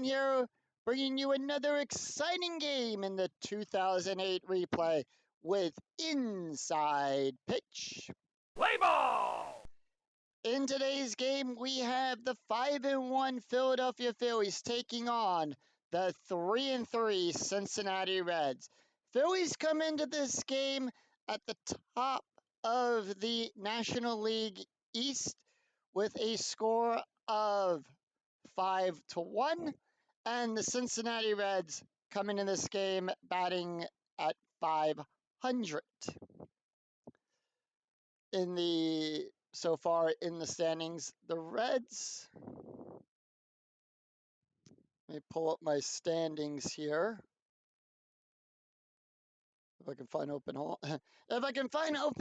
here, bringing you another exciting game in the 2008 replay with Inside Pitch. Play ball! In today's game, we have the 5-1 Philadelphia Phillies taking on the 3-3 Cincinnati Reds. Phillies come into this game at the top of the National League East with a score of 5-1, and the Cincinnati Reds come into this game batting at 500. So far in the standings, the Reds, let me pull up my standings here. If I can find open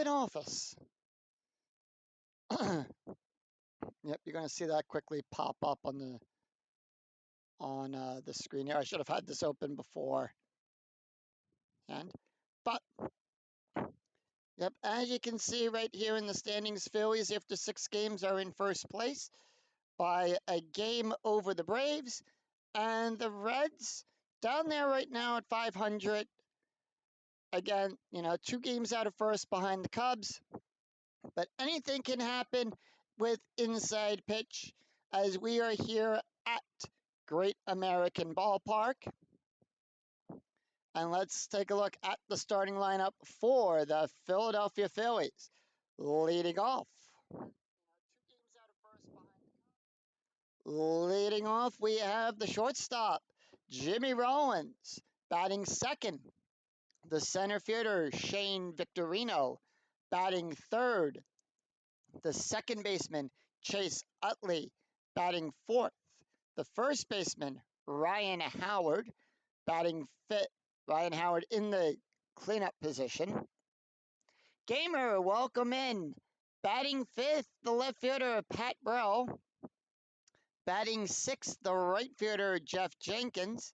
office. Yep, you're going to see that quickly pop up on the screen here. I should have had this open before. But yep, as you can see right here in the standings, Phillies after 6 games are in first place by a game over the Braves, and the Reds down there right now at 500. Again, 2 games out of first behind the Cubs, but anything can happen with Inside Pitch as we are here at Great American Ballpark. And let's take a look at the starting lineup for the Philadelphia Phillies. Leading off, we have the shortstop, Jimmy Rollins, batting second. The center fielder, Shane Victorino, batting third. The second baseman, Chase Utley, batting fourth. The first baseman, Ryan Howard, batting fifth. Ryan Howard in the cleanup position. Gamer, welcome in. Batting fifth, the left fielder, Pat Burrell. Batting sixth, the right fielder, Jeff Jenkins.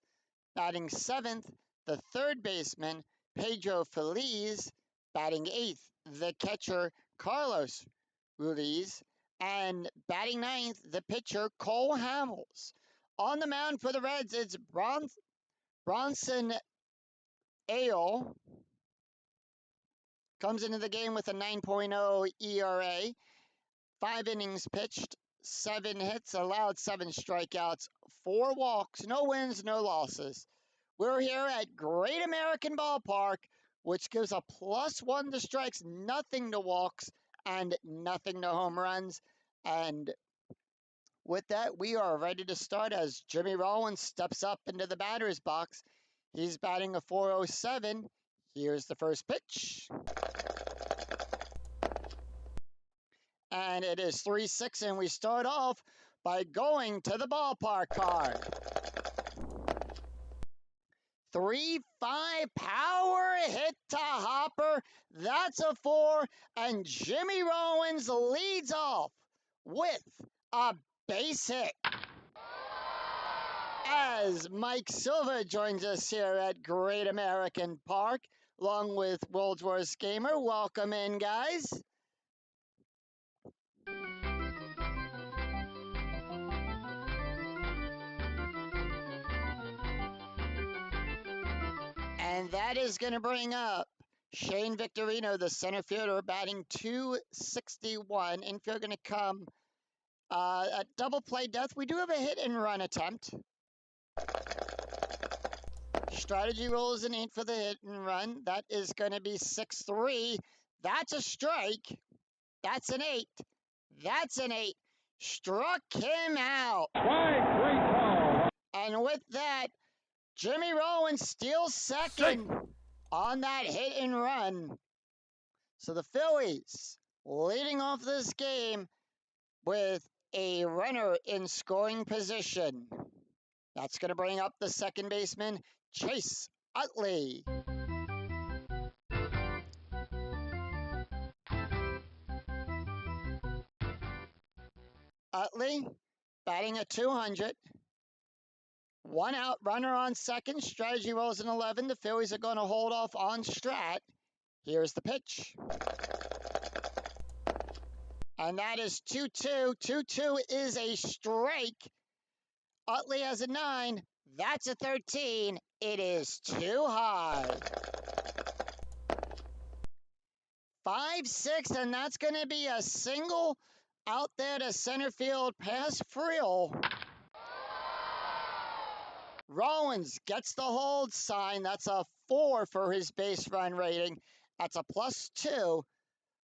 Batting seventh, the third baseman, Pedro Feliz. Batting eighth, the catcher, Carlos Ruiz. And batting ninth, the pitcher, Cole Hamels. On the mound for the Reds, it's Bronson Ale. Comes into the game with a 9.0 ERA. 5 innings pitched, 7 hits, allowed 7 strikeouts, 4 walks, no wins, no losses. We're here at Great American Ballpark, which gives a +1 to strikes, nothing to walks, and nothing to home runs. And with that, we are ready to start as Jimmy Rollins steps up into the batter's box. He's batting a .407. Here's the first pitch. And it is 3-6, and we start off by going to the ballpark card. 3-5 power hit to Hopper. That's a 4, and Jimmy Rollins leads off with a base hit. As Mike Silva joins us here at Great American Park, along with World's Worst Gamer. Welcome in, guys. And that is going to bring up Shane Victorino, the center fielder, batting .261. Infield going to come at double play death. We do have a hit and run attempt. Strategy rolls an 8 for the hit and run. That is going to be 6-3. That's a strike. That's an 8. That's an 8. Struck him out. And with that, Jimmy Rollins steals second on that hit and run. So the Phillies leading off this game with a runner in scoring position. That's going to bring up the second baseman, Chase Utley. Utley batting a .200. 1 out, runner on second. Strategy rolls an 11. The Phillies are going to hold off on Strat. Here's the pitch. And that is 2-2. 2-2 is a strike. Utley has a 9. That's a 13. It is too high. 5-6, and that's going to be a single out there to center field past Friel. Rollins gets the hold sign. That's a 4 for his base run rating. That's a +2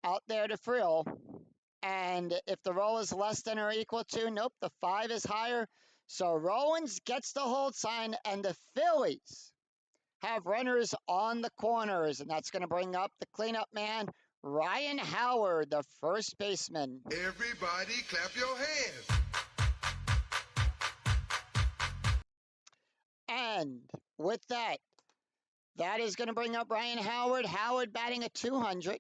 out there to Friel. And if the roll is less than or equal to, nope, the 5 is higher. So Rollins gets the hold sign, and the Phillies have runners on the corners, and that's going to bring up the cleanup man, Ryan Howard, the first baseman. Everybody clap your hands. And with that, that is going to bring up Ryan Howard. Howard batting a 200.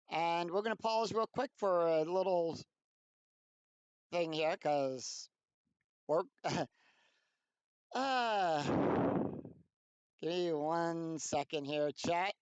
And we're going to pause real quick for a little thing here because we're... give me 1 second here, chat.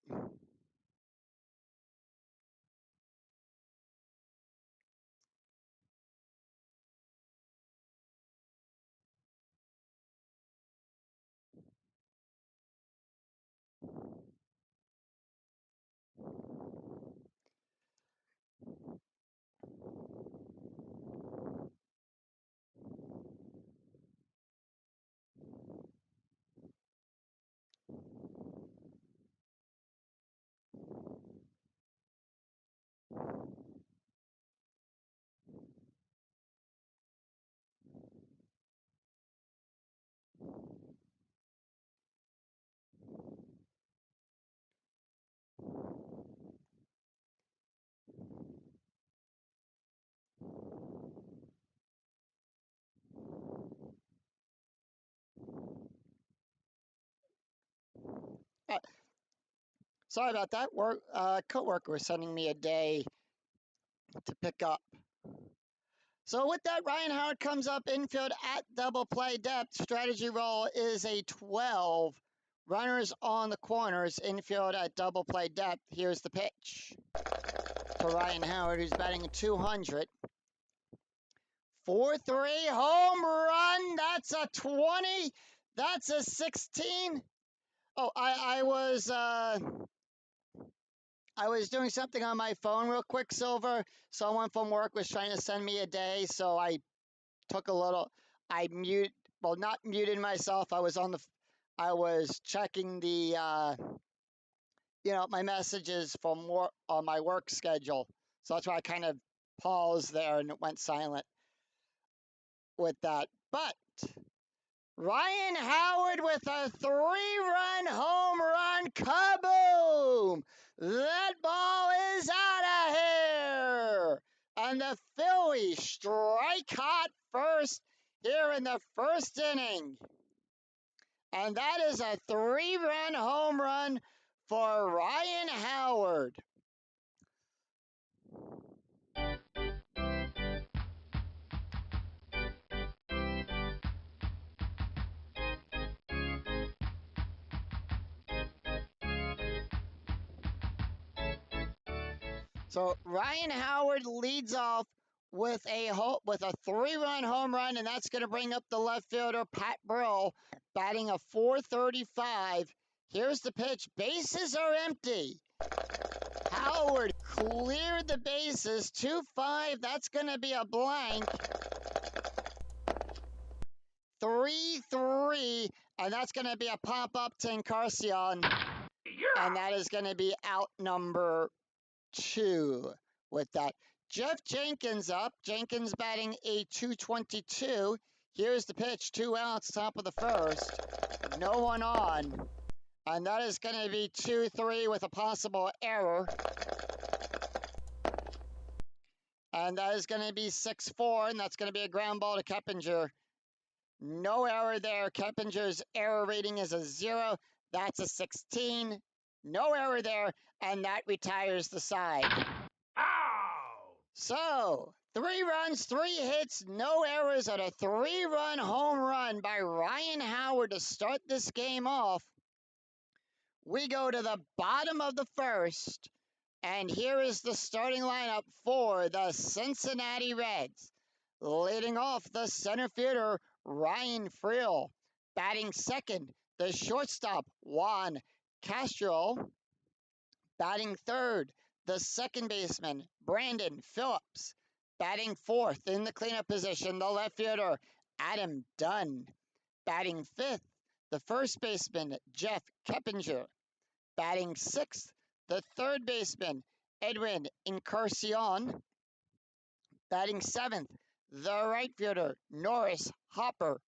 Sorry about that. Coworker was sending me a day to pick up. So with that, Ryan Howard comes up infield at double play depth. Strategy roll is a 12. Runners on the corners, infield at double play depth. Here's the pitch to Ryan Howard, who's batting a 200. 4-3 home run. That's a 20. That's a 16. Oh, I was doing something on my phone real quick, Silver. Someone from work was trying to send me a day, so I took a little. Not muted myself. I was checking the my messages from work on my work schedule. So that's why I kind of paused there and it went silent with that. But Ryan Howard with a 3-run home run. Kaboom! That ball is out of here. And the Phillies strike hot first here in the first inning. And that is a 3-run home run for Ryan Howard. So Ryan Howard leads off with a 3-run home run, and that's going to bring up the left fielder, Pat Brill, batting a .435. Here's the pitch. Bases are empty. Howard cleared the bases. 2-5. That's going to be a blank. 3-3, and that's going to be a pop-up to Encarnacion. And that is going to be out number 2 with that. Jeff Jenkins up. Jenkins batting a .222. Here's the pitch. 2 outs, top of the first. No one on. And that is going to be 2-3 with a possible error. And that is going to be 6-4, and that's going to be a ground ball to Keppinger. No error there. Keppinger's error rating is a 0. That's a 16. No error there, and that retires the side. Ow! So, 3 runs, 3 hits, no errors, and a 3-run home run by Ryan Howard to start this game off. We go to the bottom of the first, and here is the starting lineup for the Cincinnati Reds. Leading off the center fielder, Ryan Friel. Batting second, the shortstop, Juan Castro. Batting third, the second baseman, Brandon Phillips. Batting fourth in the cleanup position, the left fielder, Adam Dunn. Batting fifth, the first baseman, Jeff Keppinger. Batting sixth, the third baseman, Edwin Encarnacion. Batting seventh, the right fielder, Norris Hopper.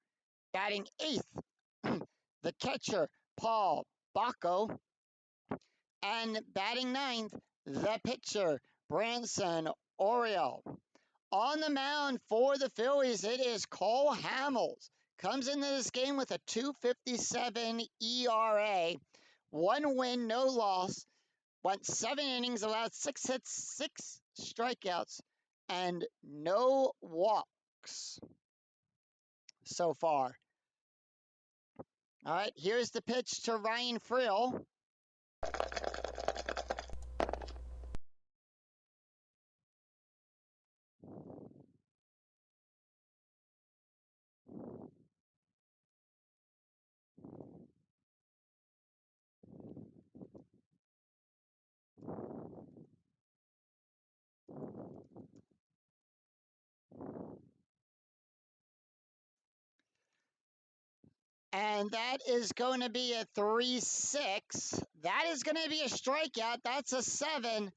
Batting eighth, the catcher, Paul Bacco. And batting ninth, the pitcher, Branson Oriole. On the mound for the Phillies, it is Cole Hamels. Comes into this game with a 2.57 ERA. 1 win, no loss. Went 7 innings, allowed 6 hits, 6 strikeouts, and no walks so far. All right, here's the pitch to Ryan Friel. And that is going to be a 3-6. That is going to be a strikeout. That's a 7.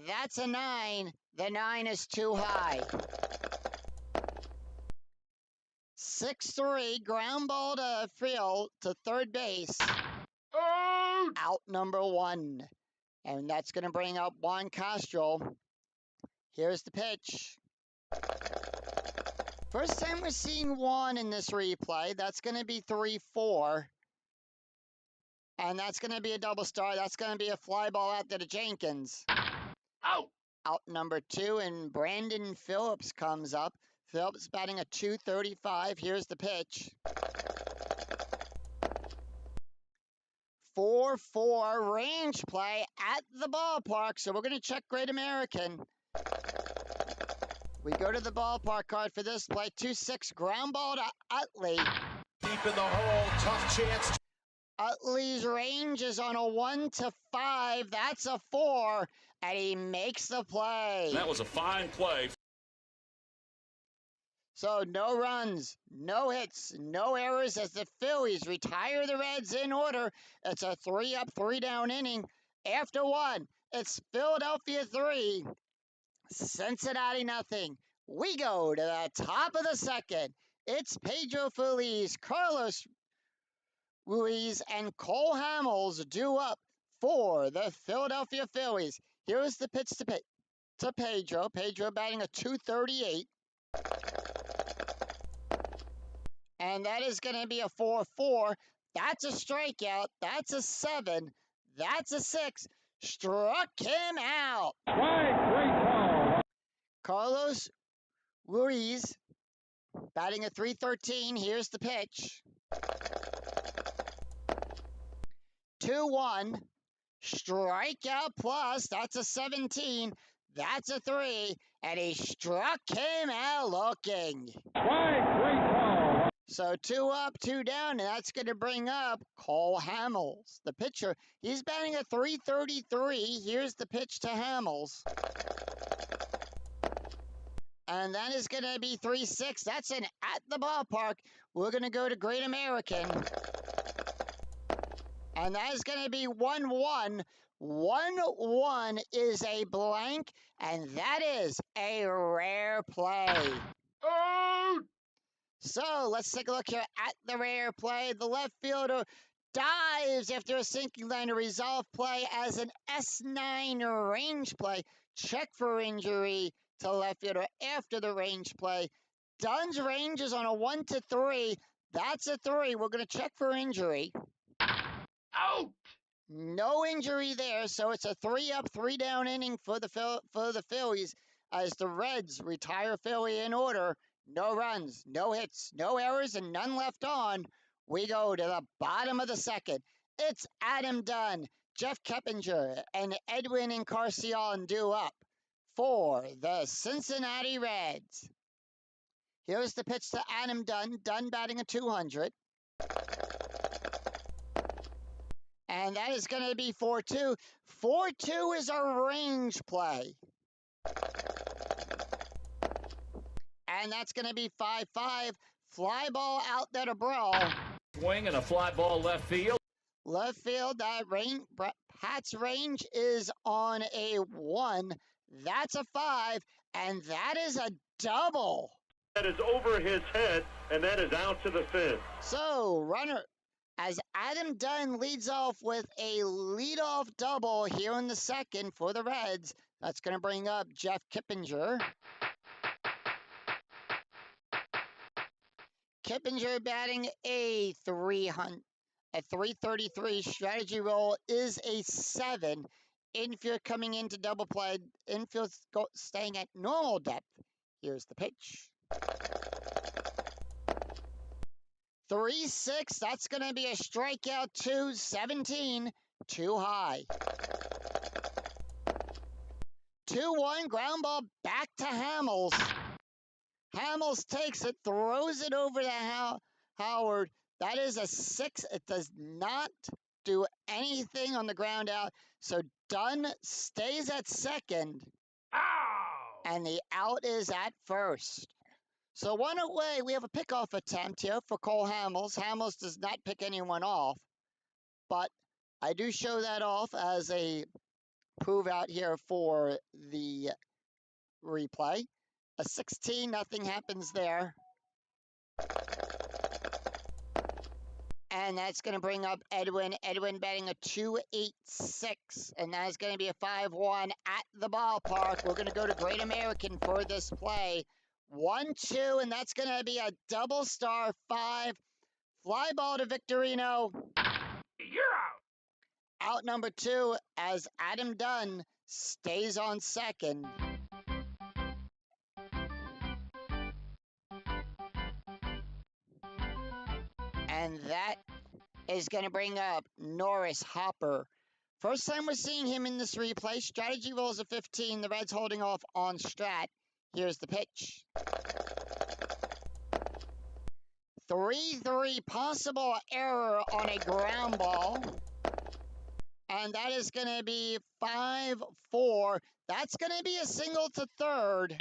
That's a 9. The 9 is too high. 6-3, ground ball to Friel to third base. Out number 1. And that's going to bring up Juan Castro. Here's the pitch. First time we're seeing Juan in this replay. That's going to be 3-4. And that's going to be a double star. That's going to be a fly ball out there to Jenkins. Out. Out number 2, and Brandon Phillips comes up. Phillips batting a 235. Here's the pitch. 4-4 range play at the ballpark. So we're going to check Great American. We go to the ballpark card for this play. 2-6 ground ball to Utley. Deep in the hole. Tough chance. Utley's range is on a 1-5. That's a 4. And he makes the play. That was a fine play. So no runs, no hits, no errors as the Phillies retire the Reds in order. It's a 3-up, 3-down inning. After 1, it's Philadelphia 3, Cincinnati nothing. We go to the top of the second. It's Pedro Feliz, Carlos Ruiz, and Cole Hamels due up for the Philadelphia Phillies. Here's the pitch to Pedro. Pedro batting a 238. And that is going to be a 4-4. That's a strikeout. That's a 7. That's a 6. Struck him out. Great call. Carlos Ruiz batting a 313. Here's the pitch. 2-1. Strikeout plus. That's a 17. That's a 3. And he struck him out looking. Great call. So 2 up, 2 down, and that's going to bring up Cole Hamels, the pitcher. He's batting a 333. Here's the pitch to Hamels. And that is going to be 3-6. That's an at the ballpark. We're going to go to Great American. And that is going to be 1-1. 1-1 is a blank, and that is a rare play. Out. So let's take a look here at the rare play. The left fielder dives after a sinking line to resolve play as an S9 range play. Check for injury to left fielder after the range play. Dunn's range is on a 1-3. That's a 3. We're going to check for injury. Out. No injury there, so it's a 3-up, 3-down inning for the Phillies as the Reds retire Philly in order. No runs, no hits, no errors, and none left on. We go to the bottom of the second. It's Adam Dunn, Jeff Keppinger, and Edwin Encarnacion due up for the Cincinnati Reds. Here's the pitch to Adam Dunn. Dunn batting a 200. And that is going to be 4-2. 4-2 is a range play. And that's going to be 5-5. Fly ball out there to Brawl. Swing and a fly ball left field. Left field, that Pat's range is on a 1. That's a 5. And that is a double. That is over his head, and that is out to the fence. So, runner, as Adam Dunn leads off with a leadoff double here in the second for the Reds, that's going to bring up Jeff Kippinger. Kippinger batting a 333. Strategy roll is a 7. Infield coming into double play. Infield staying at normal depth. Here's the pitch. 3-6. That's going to be a strikeout. 2-17. Too high. 2-1. Ground ball back to Hamels. Hamels takes it, throws it over to Howard. That is a 6. It does not do anything on the ground out. So Dunn stays at second. Ow! And the out is at first. So one away, we have a pickoff attempt here for Cole Hamels. Hamels does not pick anyone off. But I do show that off as a prove out here for the replay. A 16, nothing happens there. And that's going to bring up Edwin. Edwin batting a 286. And that's going to be a 5-1 at the ballpark. We're going to go to Great American for this play. 1-2, and that's going to be a double star 5. Fly ball to Victorino. You're out. Out number 2 as Adam Dunn stays on second. And that is going to bring up Norris Hopper. First time we're seeing him in this replay. Strategy rolls a 15. The Reds holding off on Strat. Here's the pitch. 3-3. Possible error on a ground ball. And that is going to be 5-4. That's going to be a single to third.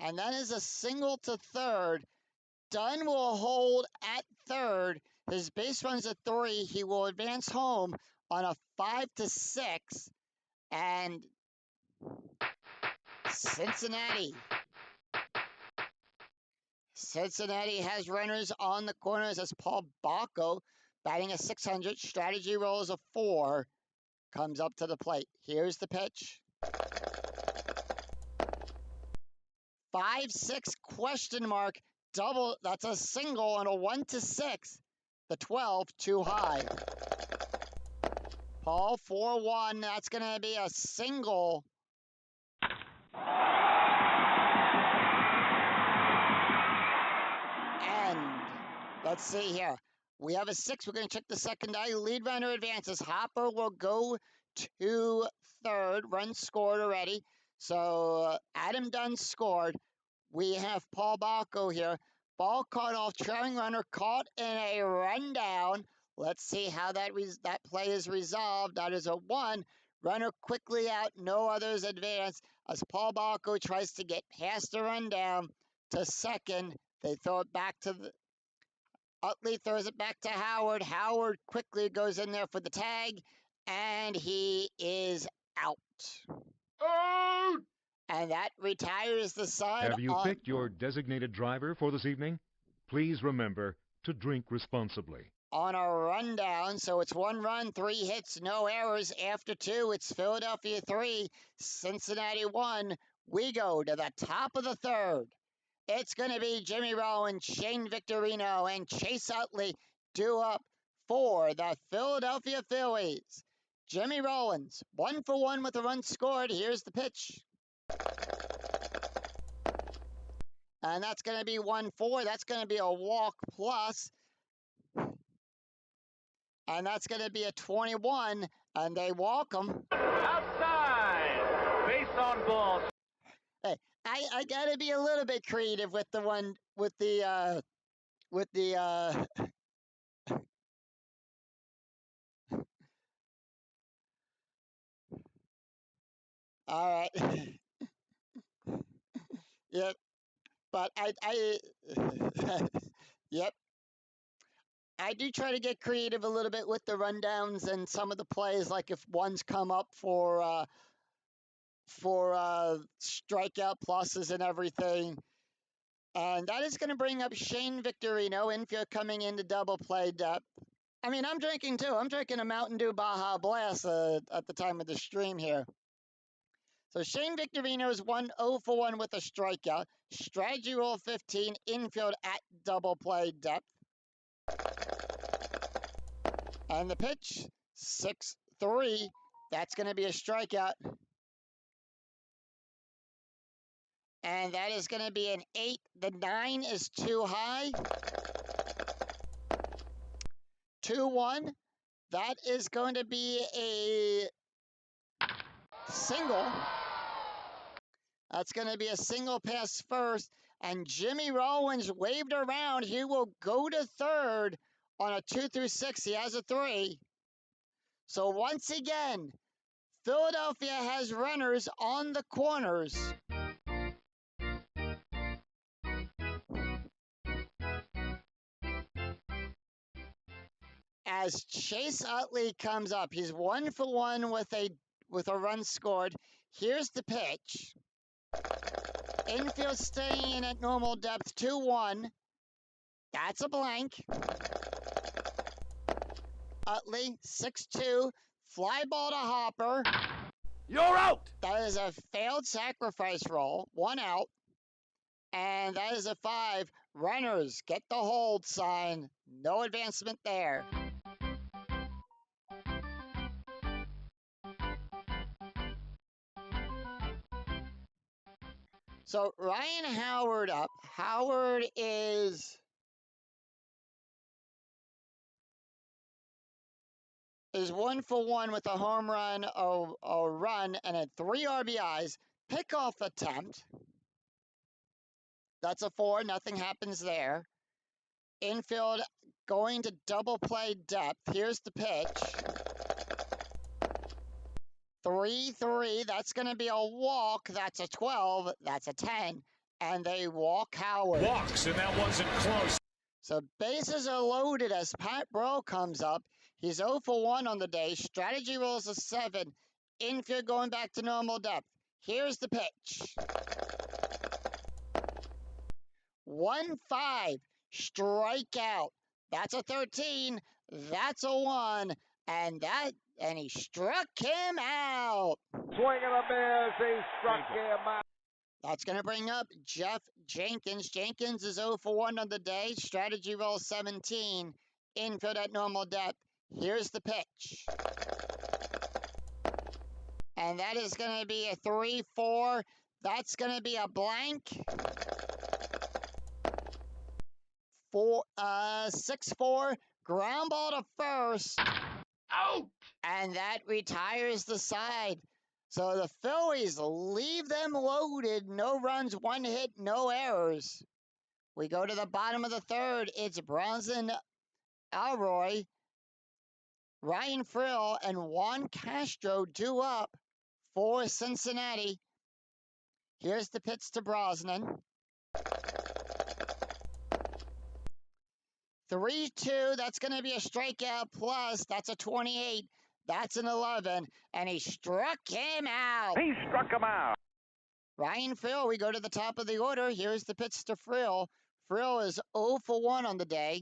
And that is a single to third. Dunn will hold at third. His base runs at 3. He will advance home on a 5-6. And Cincinnati has runners on the corners as Paul Bacco batting a 600. Strategy rolls a 4. Comes up to the plate. Here's the pitch. 5-6 question mark. Double. That's a single on a 1-6. The 12 too high. Paul 4-1. That's going to be a single. And let's see here. We have a 6. We're going to check the second eye. Lead runner advances. Hopper will go to third. Run scored already. So Adam Dunn scored. We have Paul Bacco here. Ball caught off. Trailing runner caught in a rundown. Let's see how that play is resolved. That is a 1. Runner quickly out. No others advance as Paul Bacco tries to get past the rundown to second. They throw it back to the Utley throws it back to Howard. Howard quickly goes in there for the tag, and he is out. Out! And that retires the side. Have you picked your designated driver for this evening? Please remember to drink responsibly. On a rundown, so it's 1 run, 3 hits, no errors. After 2, it's Philadelphia 3, Cincinnati 1. We go to the top of the third. It's going to be Jimmy Rowan, Shane Victorino, and Chase Utley due up for the Philadelphia Phillies. Jimmy Rollins, 1 for 1 with a run scored. Here's the pitch. And that's going to be 1-4. That's going to be a walk plus. And that's going to be a 21. And they walk him. Out ground ball. Hey, I gotta be a little bit creative with the one with the all right. Yep. But yep. I do try to get creative a little bit with the rundowns and some of the plays, like if one's come up for strikeout pluses and everything. And that is going to bring up Shane Victorino, infield coming into double play depth. I mean, I'm drinking too. I'm drinking a Mountain Dew Baja Blast at the time of the stream here. So Shane Victorino is 1-0 for 1 with a strikeout. Strategy rule 15, infield at double play depth. And the pitch, 6-3. That's going to be a strikeout. And that is going to be an 8. The 9 is too high. 2-1. That is going to be a single. That's going to be a single pass first. And Jimmy Rollins waved around. He will go to third on a 2 through 6. He has a 3. So once again, Philadelphia has runners on the corners. As Chase Utley comes up, he's 1 for 1 with a run scored. Here's the pitch. Infield staying in at normal depth, 2-1. That's a blank. Utley, 6-2. Fly ball to Hopper. You're out. That is a failed sacrifice roll. 1 out. And that is a 5. Runners, get the hold sign. No advancement there. So Ryan Howard up. Howard is is 1 for 1 with a home run, a run, and a 3 RBIs. Pickoff attempt. That's a 4. Nothing happens there. Infield going to double play depth. Here's the pitch. 3-3. That's going to be a walk. That's a 12. That's a 10. And they walk Howard. Walks, and that wasn't close. So bases are loaded as Pat Burrell comes up. He's 0 for 1 on the day. Strategy rolls a 7. Infield going back to normal depth. Here's the pitch. 1-5. Strikeout. That's a 13. That's a 1. And he struck him out. Swing and a miss. He struck him out. That's going to bring up Jeff Jenkins. Jenkins is 0 for 1 on the day. Strategy roll 17. Infield at normal depth. Here's the pitch. And that is going to be a 3-4. That's going to be a blank. 6-4. Ground ball to first. Out. And that retires the side. So the Phillies leave them loaded. No runs, 1 hit, no errors. We go to the bottom of the third. It's Bronson Alroy, Ryan Frill, and Juan Castro due up for Cincinnati. Here's the pitch to Brosnan. 3-2. That's going to be a strikeout plus. That's a 28. That's an 11. And he struck him out. He struck him out. Ryan Frill, we go to the top of the order. Here's the pitch to Frill. Frill is 0 for 1 on the day.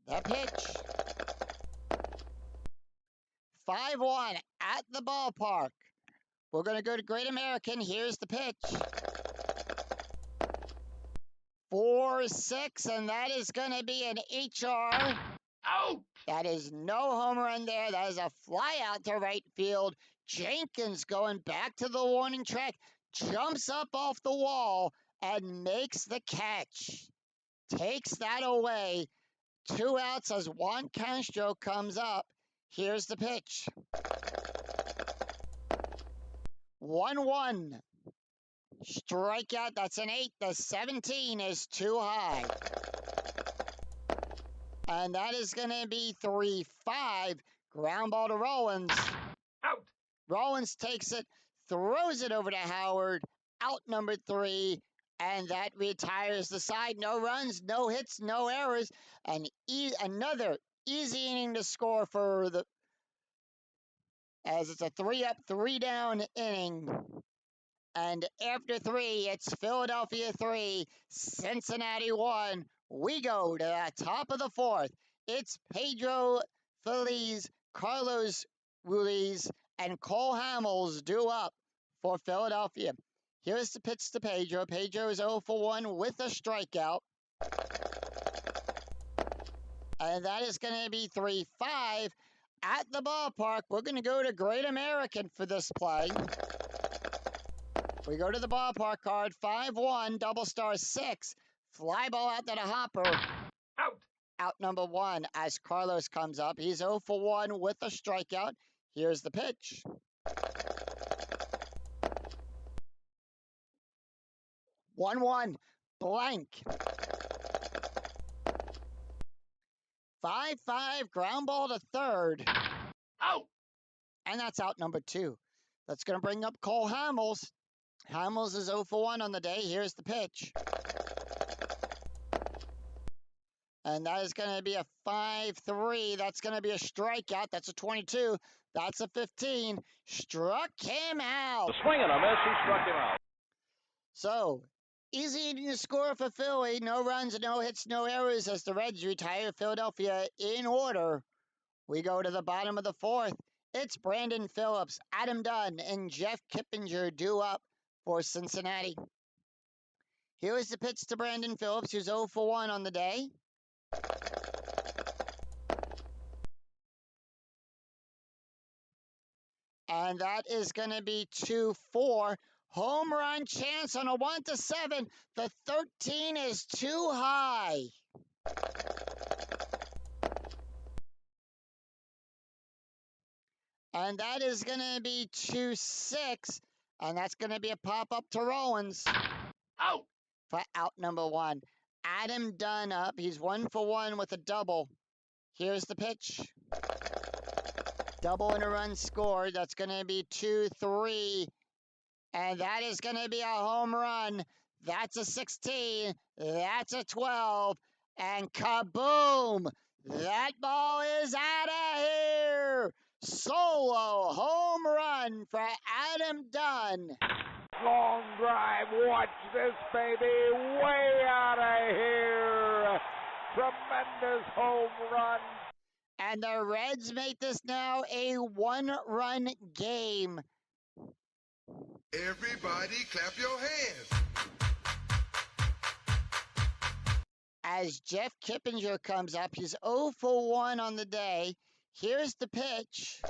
The pitch. 5-1 at the ballpark. We're going to go to Great American. Here's the pitch. 4-6, and that is going to be an HR. Out. That is no home run there. That is a fly out to right field. Jenkins going back to the warning track, jumps up off the wall and makes the catch. Takes that away. 2 outs as Juan Castro comes up. Here's the pitch. 1-1. Strikeout, that's an 8. The 17 is too high. And that is going to be 3-5. Ground ball to Rollins. Out. Rollins takes it, throws it over to Howard. Out number 3. And that retires the side. No runs, no hits, no errors. And another easy inning to score for the... as it's a 3-up, 3-down inning. And after 3, it's Philadelphia 3, Cincinnati 1. We go to the top of the 4th. It's Pedro Feliz, Carlos Ruiz, and Cole Hamels due up for Philadelphia. Here's the pitch to Pedro. Pedro is 0 for 1 with a strikeout. And that is going to be 3-5 at the ballpark. We're going to go to Great American for this play. We go to the ballpark card, 5-1, double star 6, fly ball out to the hopper. Out. Out number 1 as Carlos comes up. He's 0 for 1 with a strikeout. Here's the pitch. One, blank. 5-5, ground ball to third. Out. And that's out number 2. That's going to bring up Cole Hamels. Hamels is 0 for 1 on the day. Here's the pitch. And that is going to be a 5-3. That's going to be a strikeout. That's a 22. That's a 15. Struck him out. A swing and a miss. He struck him out. So, easy to score for Philly. No runs, no hits, no errors as the Reds retire Philadelphia in order. We go to the bottom of the 4th. It's Brandon Phillips, Adam Dunn, and Jeff Kippinger due up for Cincinnati. Here is the pitch to Brandon Phillips, who's 0 for 1 on the day. And that is going to be 2-4. Home run chance on a 1-7. The 13 is too high. And that is going to be 2-6. And that's going to be a pop-up to Rollins. Out. For out number 1. Adam Dunn up. He's 1 for 1 with a double. Here's the pitch. Double and a run scored. That's going to be 2-3. And that is going to be a home run. That's a 16. That's a 12. And kaboom! That ball is out of here. Solo home run for Adam Dunn. Long drive. Watch this, baby. Way out of here. Tremendous home run. And the Reds make this now a 1-run game. Everybody clap your hands. As Jeff Kippinger comes up, he's 0 for 1 on the day. Here's the pitch.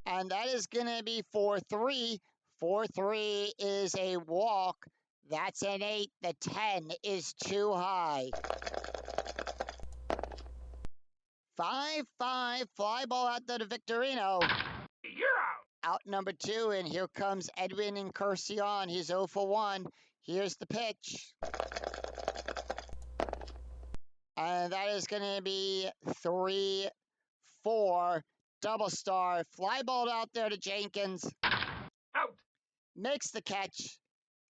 And that is going to be 4-3. 4-3 is a walk. That's an 8. The 10 is too high. 5-5, fly ball out to Victorino. You're out. Out number 2, and here comes Edwin Incursion. He's 0 for 1. Here's the pitch. And that is going to be 3-4, double star. Fly ball out there to Jenkins. Out. Makes the catch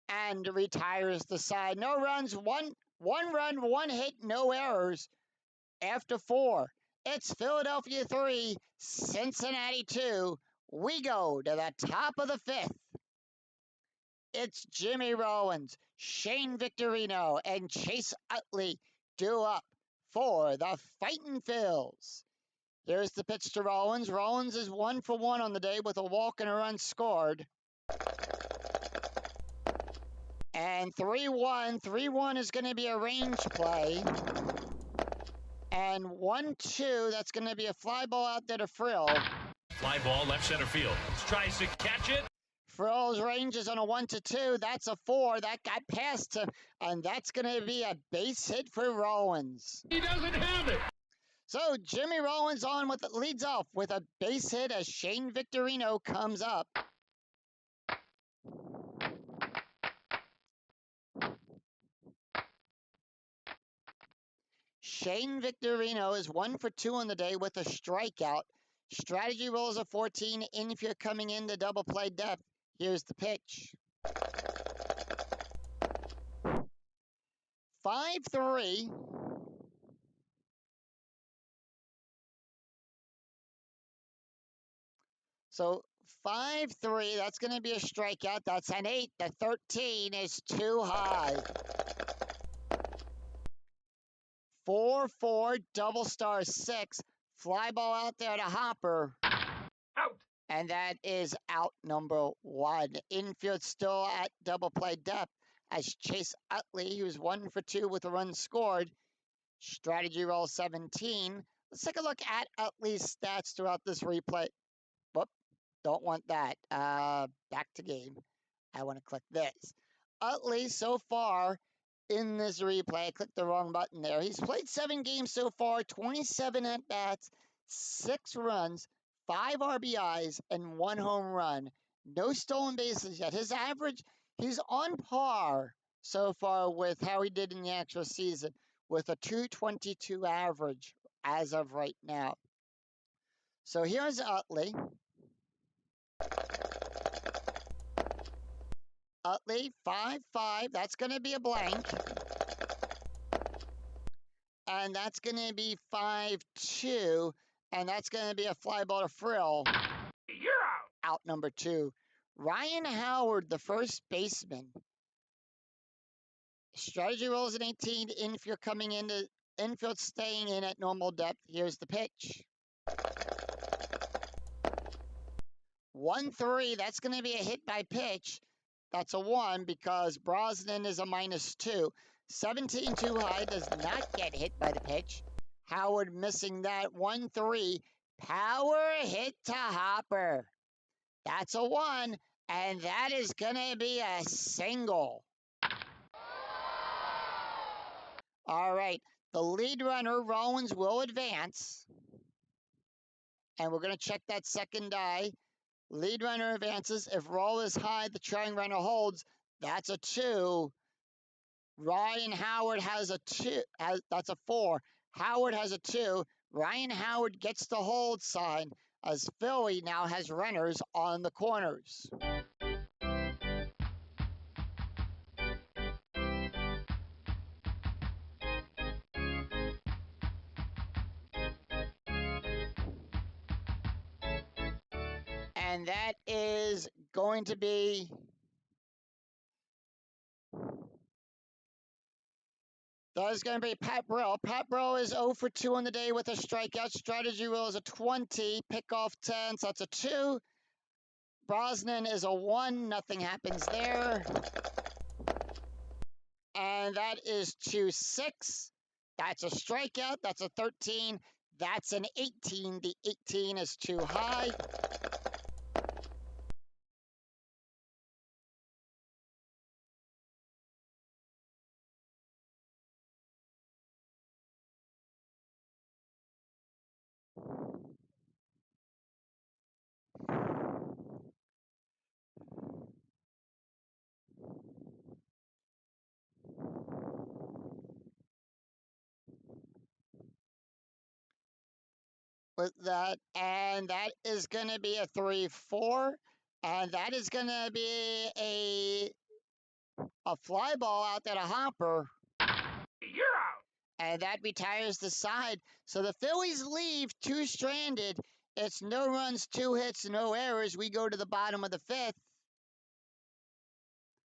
and retires the side. No runs, one run, 1 hit, no errors. After 4, it's Philadelphia 3, Cincinnati 2. We go to the top of the 5th. It's Jimmy Rollins, Shane Victorino, and Chase Utley due up for the Fightin' Phils. Here's the pitch to Rollins. Rollins is 1 for 1 on the day with a walk and a run scored. And 3-1. 3-1 is going to be a range play. And 1-2, that's going to be a fly ball out there to Frill. Fly ball left center field. Tries to catch it. Frill's ranges on a 1-2. That's a 4. That got past him. And that's going to be a base hit for Rollins. He doesn't have it. So Jimmy Rollins leads off with a base hit as Shane Victorino comes up. Shane Victorino is 1 for 2 on the day with a strikeout. Strategy rolls a 14 infield coming in to double play depth. Here's the pitch. 5-3. So 5-3, that's going to be a strikeout. That's an 8. The 13 is too high. 4-4, double star 6. Fly ball out there to Hopper. Out. And that is out number 1. Infield still at double play depth as Chase Utley, who's 1 for 2 with a run scored. Strategy roll 17. Let's take a look at Utley's stats throughout this replay. Whoop, don't want that. Back to game. I want to click this. Utley, so far in this replay, I clicked the wrong button there. He's played 7 games so far, 27 at-bats, 6 runs, 5 RBIs, and 1 home run. No stolen bases yet. His average, he's on par so far with how he did in the actual season, with a 222 average as of right now. So here's Utley. Utley, 5-5. That's going to be a blank. And that's going to be 5-2. And that's going to be a fly ball to Frill. You're out. Out number 2. Ryan Howard, the first baseman. Strategy rolls an 18. Infield coming into infield staying in at normal depth. Here's the pitch. 1-3. That's going to be a hit by pitch. That's a 1 because Brosnan is a -2. 17 too high, does not get hit by the pitch. Howard missing that. 1-3. Power hit to Hopper. That's a 1, and that is going to be a single. All right, the lead runner, Rollins, will advance. And we're going to check that second die. Lead runner advances. If roll is high, the trailing runner holds. That's a 2. Ryan Howard has a 2. That's a 4. Howard has a 2. Ryan Howard gets the hold sign as Philly now has runners on the corners. And that is going to be Pat Brill. Pat Brill is 0 for 2 on the day with a strikeout. Strategy roll is a 20. Pick off 10, so that's a 2. Brosnan is a 1. Nothing happens there. And that is 2-6. That's a strikeout. That's a 13. That's an 18. The 18 is too high. With that, and that is going to be a 3-4, and that is going to be a fly ball out there to Hopper, You're out. and that retires the side. So the Phillies leave 2 stranded. It's no runs, 2 hits, no errors. We go to the bottom of the 5th,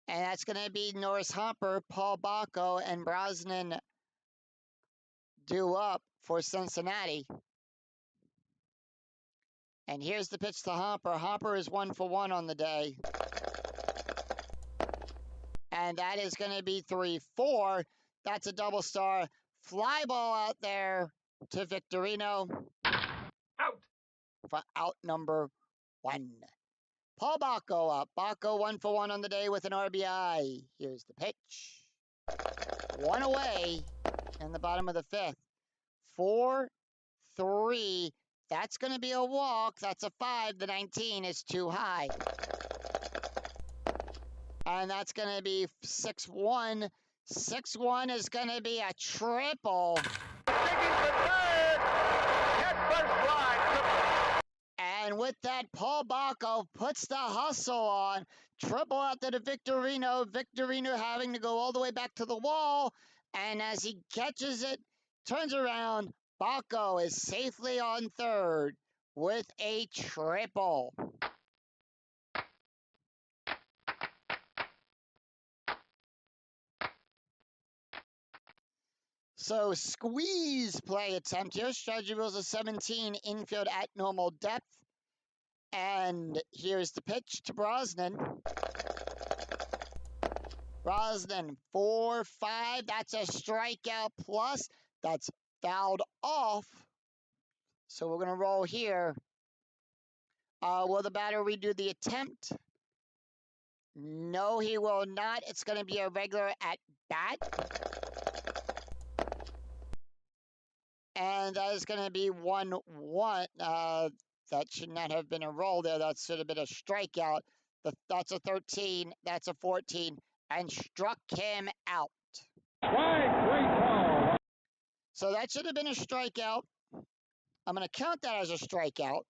and that's going to be Norris Hopper, Paul Bacco, and Brosnan due up for Cincinnati. And here's the pitch to Hopper. Hopper is 1 for 1 on the day. And that is going to be 3-4. That's a double star. Fly ball out there to Victorino Out. for out number 1. Paul Bacco up. Bacco 1 for 1 on the day with an RBI. Here's the pitch. 1 away in the bottom of the 5th. 4-3. That's going to be a walk. That's a 5. The 19 is too high. And that's going to be 6-1. 6-1 is going to be a triple. And with that, Paul Bacco puts the hustle on. Triple out to the Victorino. Victorino having to go all the way back to the wall. And as he catches it, turns around, Bacco is safely on third with a triple. So squeeze play attempt here. Strategy rules of 17, infield at normal depth. And here's the pitch to Brosnan. Brosnan, 4-5. That's a strikeout plus. That's fouled off. So we're going to roll here. Will the batter redo the attempt? No, he will not. It's going to be a regular at bat. And that is going to be 1-1. That should not have been a roll there. That should have been a strikeout. That's a 13. That's a 14. And struck him out. So that should have been a strikeout. I'm going to count that as a strikeout.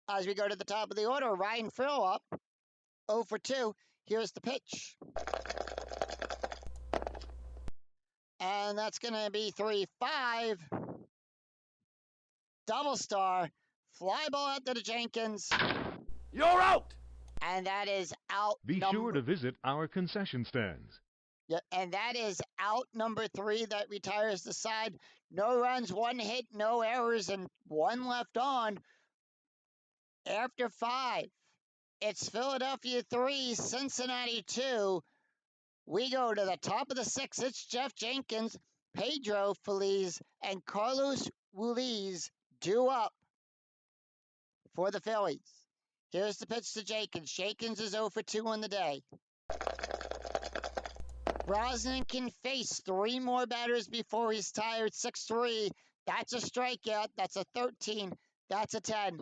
As we go to the top of the order, Ryan Phillip, 0 for 2. Here's the pitch. And that's going to be 3-5. Double star. Fly ball out to the Jenkins. You're out! And that is out. Be sure to visit our concession stands. Yeah, and that is out number 3 that retires the side. No runs, 1 hit, no errors, and 1 left on. After 5, it's Philadelphia 3, Cincinnati 2. We go to the top of the 6th. It's Jeff Jenkins, Pedro Feliz, and Carlos Ruiz due up for the Phillies. Here's the pitch to Jenkins. Jenkins is 0 for 2 on the day. Brosnan can face 3 more batters before he's tired. 6-3. That's a strikeout. That's a 13. That's a 10.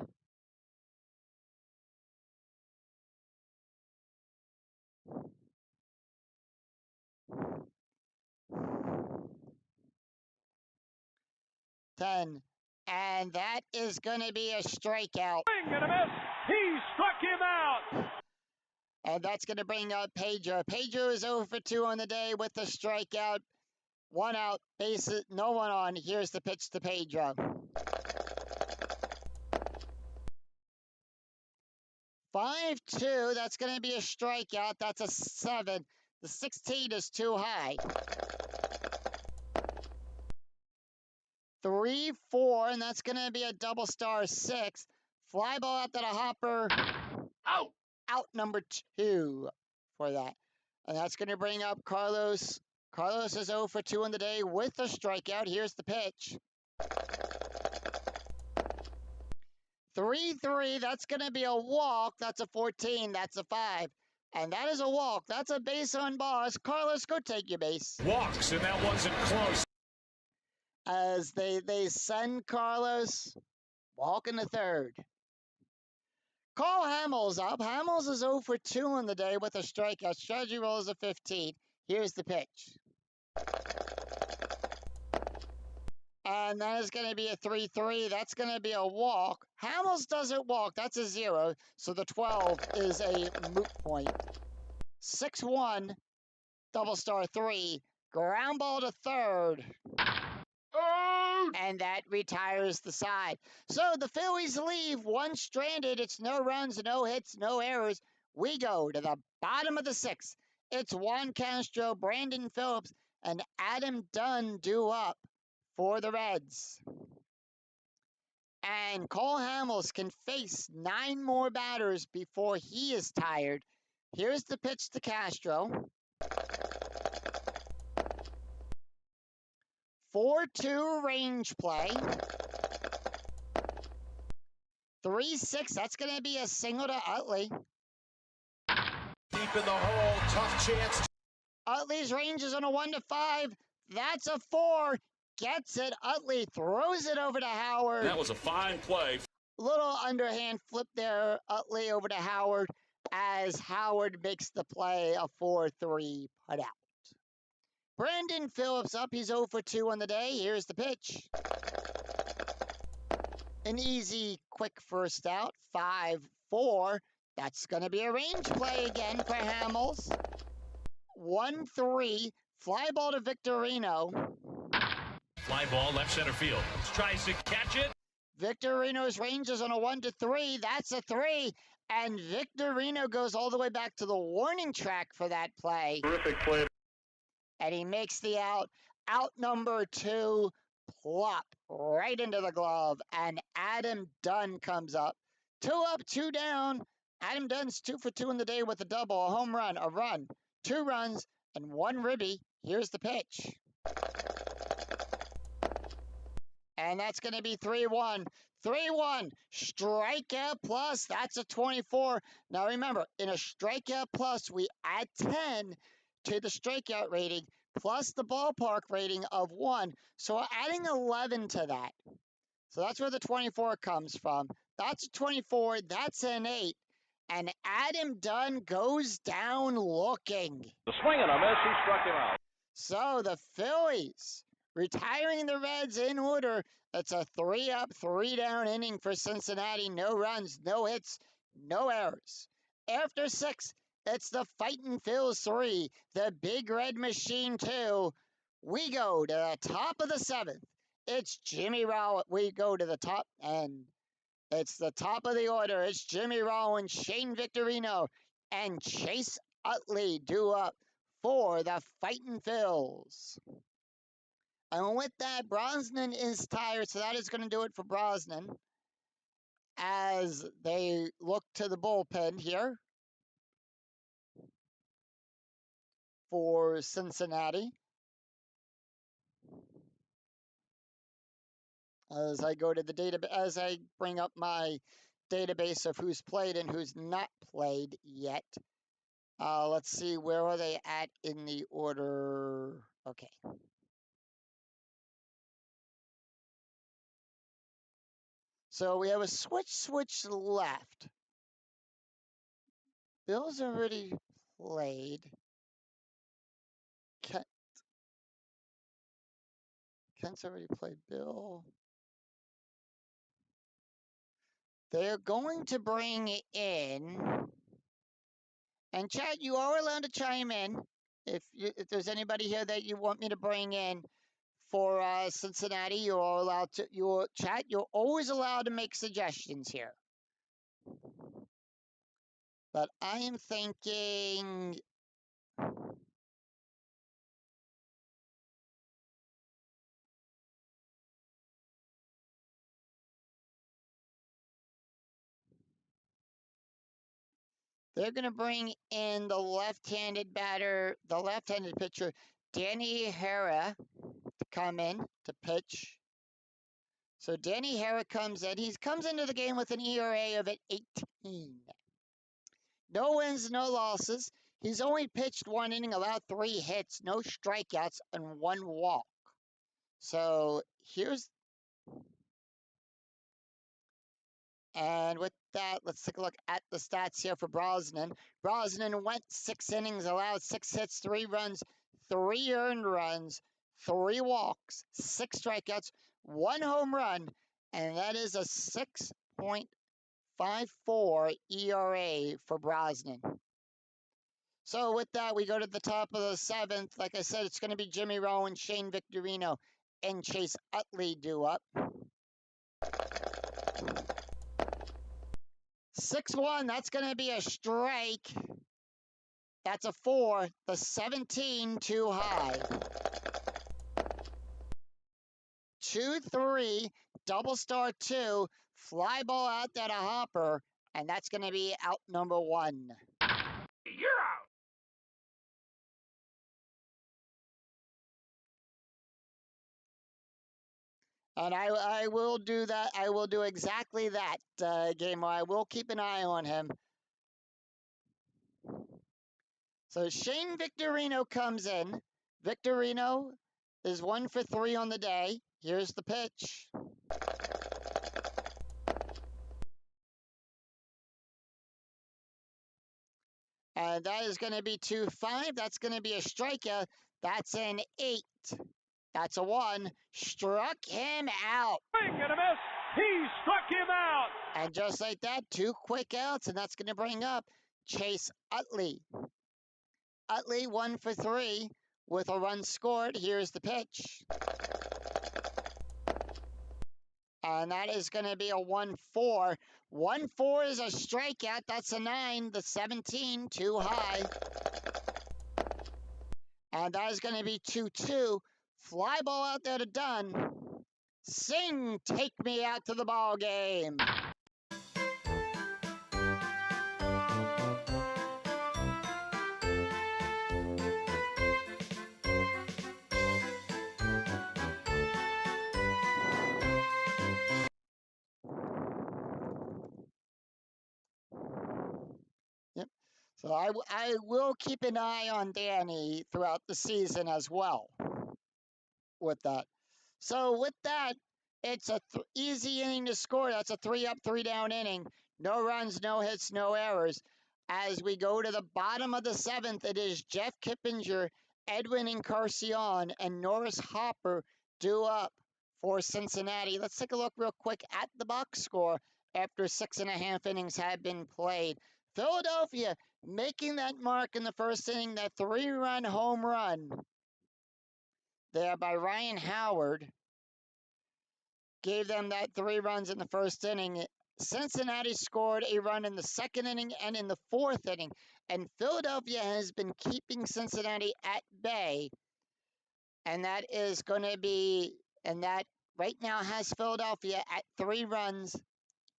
And that is going to be a strikeout. Swing and a miss. He struck him out. And that's going to bring up Pedro. Pedro is 0 for 2 on the day with a strikeout. 1 out, bases, no one on. Here's the pitch to Pedro. 5-2, that's going to be a strikeout. That's a 7. The 16 is too high. 3-4, and that's going to be a double star 6. Fly ball out to the hopper. Out! Out number 2 for that. And that's going to bring up Carlos. Carlos is 0 for 2 on the day with a strikeout. Here's the pitch. 3-3, that's going to be a walk. That's a 14. That's a 5. And that is a walk. That's a base on balls. Carlos, go take your base. Walks, and that wasn't close. As they send Carlos walking to third. Cole Hamels up. Hamels is 0 for 2 on the day with a strikeout. Strategy roll is a 15. Here's the pitch. And that is going to be a 3-3. That's going to be a walk. Hamels doesn't walk. That's a 0. So the 12 is a moot point. 6-1. Double star 3. Ground ball to third. And that retires the side. So the Phillies leave 1 stranded. It's no runs, no hits, no errors. We go to the bottom of the 6th. It's Juan Castro, Brandon Phillips, and Adam Dunn due up for the Reds. And Cole Hamels can face 9 more batters before he is tired. Here's the pitch to Castro. 4-2 range play. 3-6, that's going to be a single to Utley. Deep in the hole, tough chance. Utley's range is on a 1-5. That's a 4. Gets it. Utley throws it over to Howard. That was a fine play. Little underhand flip there. Utley over to Howard. as Howard makes the play, a 4-3 putout. Brandon Phillips up. He's 0 for 2 on the day. Here's the pitch. An easy, quick first out, 5-4. That's going to be a range play again for Hamels. 1-3, fly ball to Victorino. Fly ball left center field. Tries to catch it. Victorino's range is on a 1-3. That's a 3. And Victorino goes all the way back to the warning track for that play. Terrific play. And he makes the out. Out number 2, plop, right into the glove. And Adam Dunn comes up. 2 up, 2 down. Adam Dunn's 2 for 2 in the day with a double, a home run, a run, 2 runs, and 1 ribby. Here's the pitch. And that's going to be 3-1. 3-1. Strikeout plus. That's a 24. Now remember, in a strikeout plus, we add 10 to the strikeout rating plus the ballpark rating of 1. So we're adding 11 to that. So that's where the 24 comes from. That's a 24. That's an 8. And Adam Dunn goes down looking. The swing and a miss. He struck him out. So the Phillies retiring the Reds in order. It's a 3 up, 3 down inning for Cincinnati. No runs, no hits, no errors. After 6, it's the Fightin' Phils 3, the Big Red Machine 2. We go to the top of the 7th. It's Jimmy Rollins. We go to the top, and it's the top of the order. It's Jimmy Rollins, Shane Victorino, and Chase Utley due up for the Fightin' Phils. And with that, Brosnan is tired, so that is going to do it for Brosnan as they look to the bullpen here for Cincinnati. As I go to the database, as I bring up my database of who's played and who's not played yet. Let's see, where are they at in the order? Okay. So we have a switch left. Bill's already played. Kent's already played Bill. They're going to bring in, and Chad, you are allowed to chime in if there's anybody here that you want me to bring in for Cincinnati. You're allowed to. Chad, you're always allowed to make suggestions here. But I am thinking. They're going to bring in the left-handed batter, the left-handed pitcher, Danny Hara, to come in to pitch. So Danny Hara comes in. He comes into the game with an ERA of 18. No wins, no losses. He's only pitched 1 inning, allowed 3 hits, no strikeouts, and 1 walk. So here's... And with that, let's take a look at the stats here for Brosnan. Brosnan went 6 innings, allowed 6 hits, 3 runs, 3 earned runs, 3 walks, 6 strikeouts, 1 home run, and that is a 6.54 ERA for Brosnan. So with that, we go to the top of the 7th. Like I said, it's going to be Jimmy Rowan, Shane Victorino, and Chase Utley due up. 6-1, that's going to be a strike. That's a 4. The 17 too high. 2-3, double star 2, fly ball out at a hopper, and that's going to be out number 1. You're out. And I will do that. I will do exactly that, Gamer. I will keep an eye on him. So Shane Victorino comes in. Victorino is 1 for 3 on the day. Here's the pitch. And that is going to be 2-5. That's going to be a strikeout. That's an 8. That's a 1. Struck him out. Swing and a miss. He struck him out. And just like that, 2 quick outs, and that's going to bring up Chase Utley. Utley 1 for 3 with a run scored. Here's the pitch. And that is going to be a 1-4. 1-4 is a strikeout. That's a 9. The 17, too high. And that is going to be 2-2. Fly ball out there to Dunn. Sing, take me out to the ball game. Yep. So I will keep an eye on Danny throughout the season as well with that. So with that, it's a easy inning to score. That's a 3-up, 3-down inning. No runs, no hits, no errors. As we go to the bottom of the 7th, it is Jeff Kippinger, Edwin Encarnacion, and Norris Hopper due up for Cincinnati. Let's take a look real quick at the box score after 6.5 innings have been played. Philadelphia making that mark in the first inning, that 3-run home run there by Ryan Howard gave them that 3 runs in the first inning. Cincinnati scored a run in the 2nd inning and in the 4th inning, and Philadelphia has been keeping Cincinnati at bay, and that is going to be, and that right now has Philadelphia at 3 runs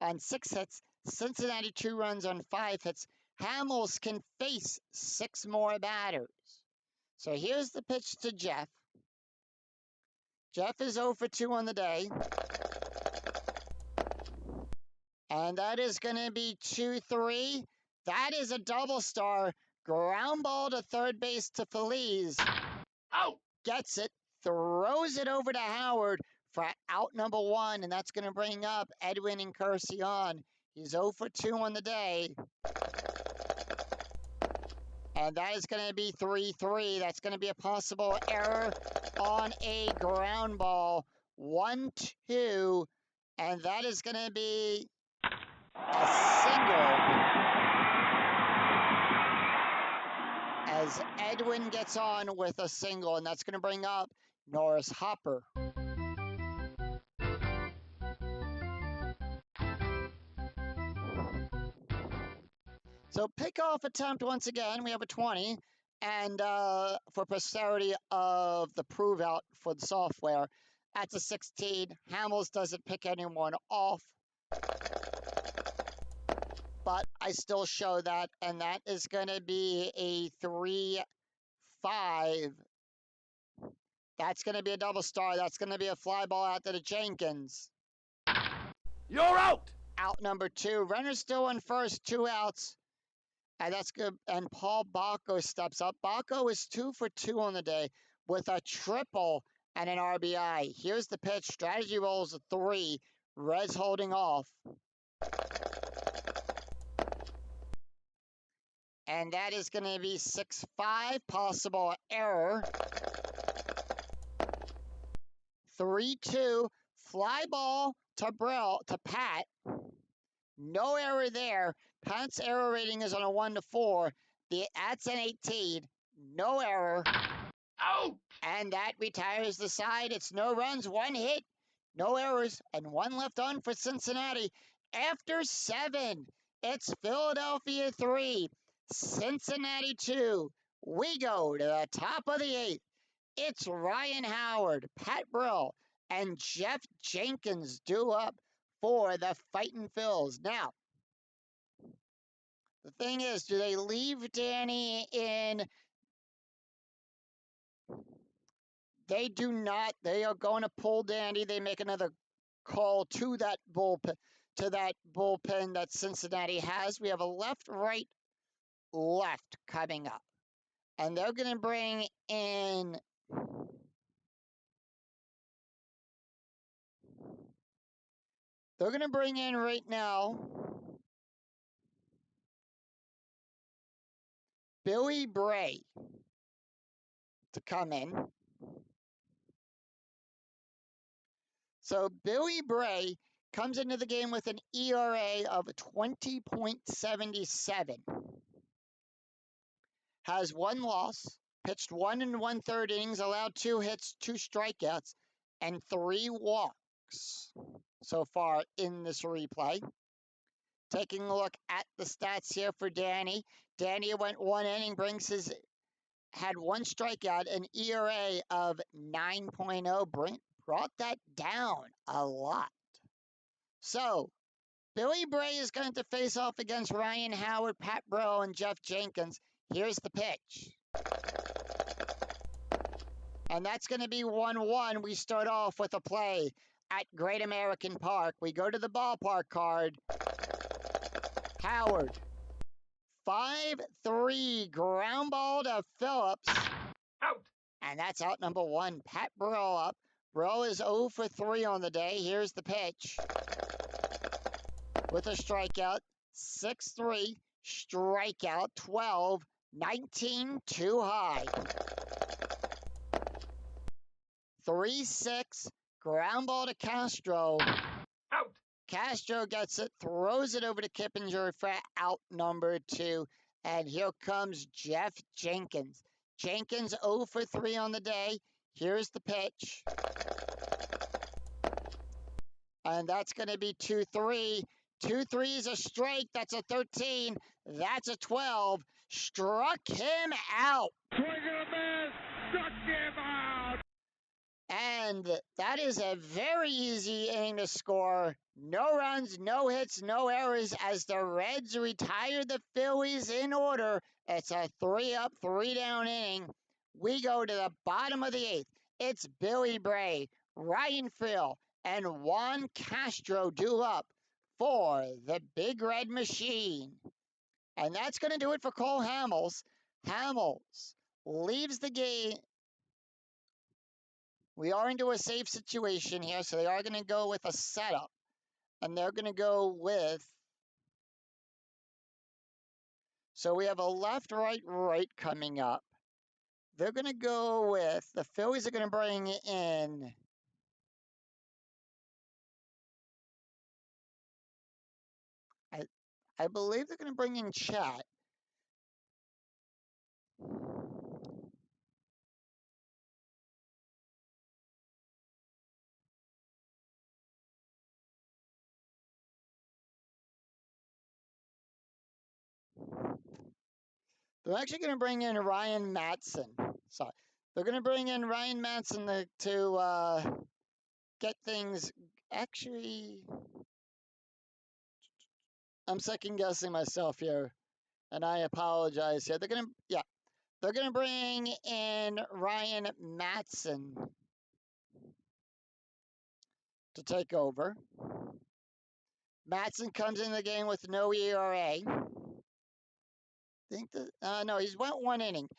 on 6 hits, Cincinnati 2 runs on 5 hits. Hamels can face 6 more batters. So here's the pitch to Jeff. Jeff is 0 for 2 on the day. And that is going to be 2-3. That is a double star. Ground ball to third base to Feliz. Out. Gets it, throws it over to Howard for out number 1, and that's going to bring up Edwin Encarnacion. He's 0 for 2 on the day. And that is going to be 3-3. That's going to be a possible error on a ground ball. 1-2. And that is going to be a single as Edwin gets on with a single, and that's going to bring up Norris Hopper. So pickoff attempt once again. We have a 20, and for posterity of the prove out for the software, that's a 16. Hamels doesn't pick anyone off, but I still show that, and that is going to be a 3-5. That's going to be a double star. That's going to be a fly ball out to Jenkins. You're out. Out number 2. Runner still on first, 2 outs. And that's good. And Paul Bacco steps up. Bacco is 2 for 2 on the day with a triple and an RBI. Here's the pitch. Strategy rolls a 3. Reds holding off. And that is going to be 6-5. Possible error. 3-2. Fly ball to Pat. No error there. Pat's error rating is on a 1-4. That's an 18. No error. Out. And that retires the side. It's no runs, 1 hit, no errors, and 1 left on for Cincinnati. After 7, it's Philadelphia 3, Cincinnati 2. We go to the top of the 8th. It's Ryan Howard, Pat Brill, and Jeff Jenkins due up for the Fightin' Phils. Now, the thing is, do they leave Danny in? They do not. They are going to pull Danny. They make another call to that bullpen, that Cincinnati has. We have a left, right, left coming up, and they're going to bring in. They're going to bring in right now Billy Bray to come in. So Billy Bray comes into the game with an ERA of 20.77. Has one loss, pitched 1 1/3 innings, allowed 2 hits, 2 strikeouts, and 3 walks so far in this replay. Taking a look at the stats here for Danny. Danny went 1 inning, had 1 strikeout, an ERA of 9.0. Brought that down a lot. So, Billy Bray is going to face off against Ryan Howard, Pat Burrell, and Jeff Jenkins. Here's the pitch. And that's going to be 1-1. We start off with a play at Great American Park. We go to the ballpark card. Howard. 5-3 ground ball to Phillips. Out. And that's out number 1. Pat Burrell up. Burrell is 0 for 3 on the day. Here's the pitch. With a strikeout. 6-3. Strikeout. 12. 19 too high. 3-6. Ground ball to Castro. Out. Castro gets it, throws it over to Kippinger for out number 2. And here comes Jeff Jenkins. Jenkins 0 for 3 on the day. Here's the pitch. And that's going to be 2-3. 2-3 is a strike. That's a 13. That's a 12. Struck him out. Swing and a miss. Struck him out. And that is a very easy inning to score. No runs, no hits, no errors as the Reds retire the Phillies in order. It's a 3-up, 3-down inning. We go to the bottom of the 8th. It's Billy Bray, Ryan Phil, and Juan Castro due up for the Big Red Machine. And that's going to do it for Cole Hamels. Hamels leaves the game. We are into a safe situation here, so they are going to go with a setup. And they're going to go with... So we have a left, right, right coming up. They're going to go with... The Phillies are going to bring in... I believe they're going to bring in Chat. They're actually going to bring in Ryan Matson. So they're going to bring in Ryan Matson to get things... Actually, I'm second guessing myself here, and I apologize here. They're going to bring in Ryan Matson to take over. Matson comes in the game with no ERA. No, he's went 1 inning.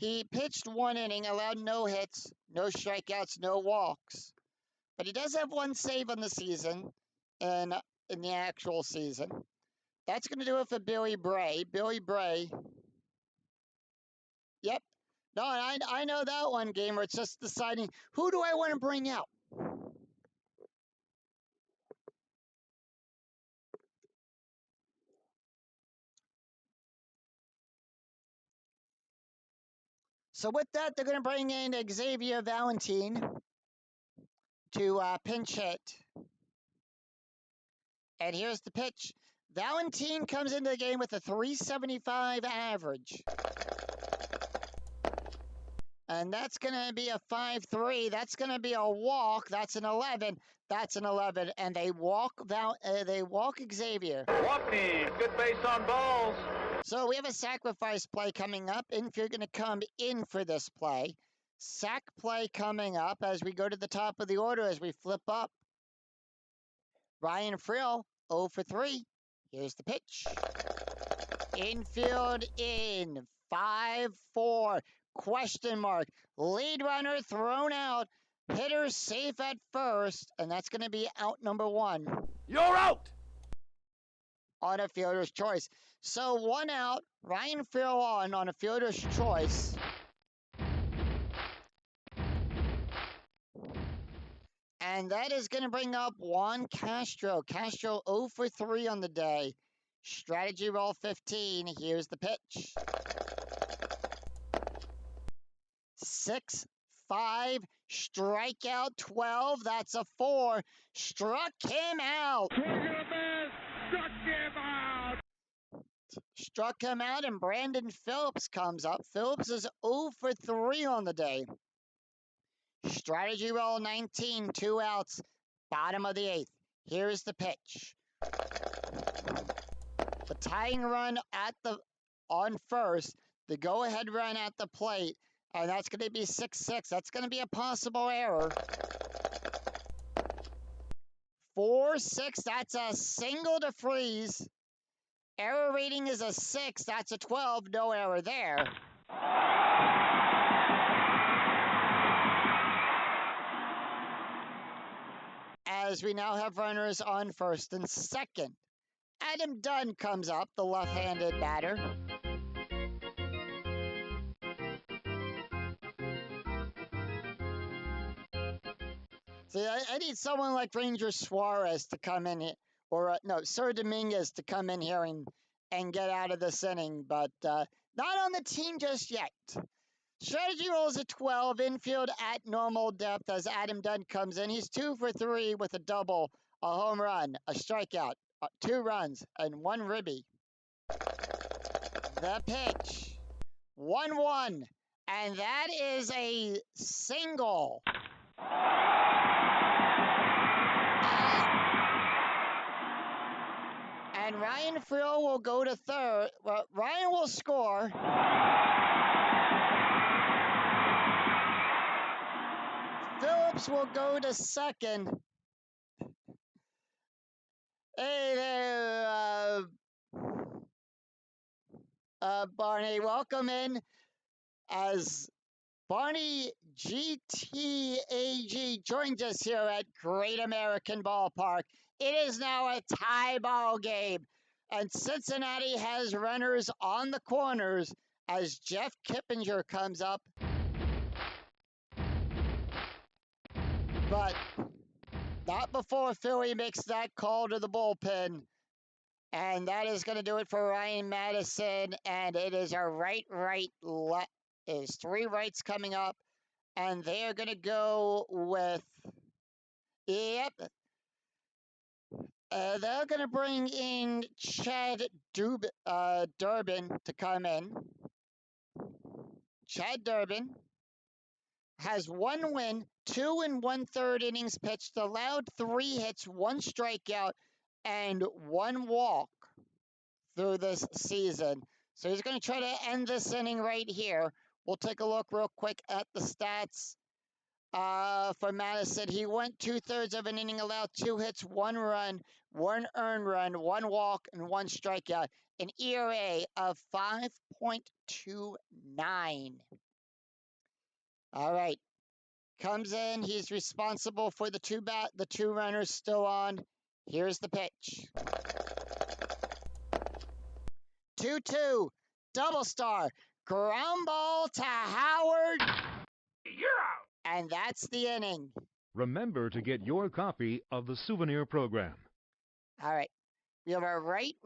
He pitched 1 inning, allowed no hits, no strikeouts, no walks. But he does have 1 save on the season, in the actual season. That's going to do it for Billy Bray. Billy Bray. Yep. No, I know that one, Gamer. It's just deciding, who do I want to bring out? So with that, they're going to bring in Xavier Valentin to pinch hit. And here's the pitch. Valentin comes into the game with a 375 average. And that's going to be a 5-3. That's going to be a walk. That's an 11. That's an 11. And they walk Xavier. Walking. Good base on balls. So we have a sacrifice play coming up. If you're going to come in for this play, sac play coming up as we go to the top of the order as we flip up. Ryan Frill, 0 for 3. Here's the pitch. Infield in. 5-4. Question mark. Lead runner thrown out. Hitter safe at first. And that's going to be out number 1. You're out. on a fielder's choice. So 1 out, Ryan Phil on a fielder's choice. And that is going to bring up Juan Castro. Castro 0 for 3 on the day. Strategy roll 15. Here's the pitch. 6, 5, strikeout 12. That's a 4. Struck him out. Swing and a miss. Struck him out. Struck him out, and Brandon Phillips comes up. Phillips is 0 for 3 on the day. Strategy roll 19, 2 outs, bottom of the 8th. Here's the pitch. The tying run on first, the go-ahead run at the plate, and that's going to be 6-6. That's going to be a possible error. 4-6, that's a single to freeze. Error rating is a 6, that's a 12, no error there. As we now have runners on first and second. Adam Dunn comes up, the left-handed batter. See, I need someone like Ranger Suarez to come in here, or Sir Dominguez to come in here and get out of this inning, but not on the team just yet. Strategy rolls a 12, infield at normal depth as Adam Dunn comes in. He's 2 for 3 with a double, a home run, a strikeout, 2 runs, and 1 ribby. The pitch, 1-1, and that is a single. And Ryan Frill will go to third. Well, Ryan will score. Phillips will go to second. Hey there, Barney. Welcome in as Barney GTAG joins us here at Great American Ballpark. It is now a tie ball game, and Cincinnati has runners on the corners as Jeff Kippinger comes up. But not before Philly makes that call to the bullpen. And that is going to do it for Ryan Madison. And it is a right, left. There's 3 rights coming up. And they're going to go with, they're going to bring in Chad Durbin to come in. Chad Durbin has 1 win, 2 1/3 innings pitched, allowed 3 hits, 1 strikeout, and 1 walk through this season. So he's going to try to end this inning right here. We'll take a look real quick at the stats for Madison. He went 2/3 of an inning, allowed 2 hits, 1 run, 1 earned run, 1 walk, and 1 strikeout. An ERA of 5.29. All right. Comes in. He's responsible for the 2 runners still on. Here's the pitch. 2-2. Double star. Ground ball to Howard. You're out. And that's the inning. Remember to get your copy of the souvenir program. All right. We have our right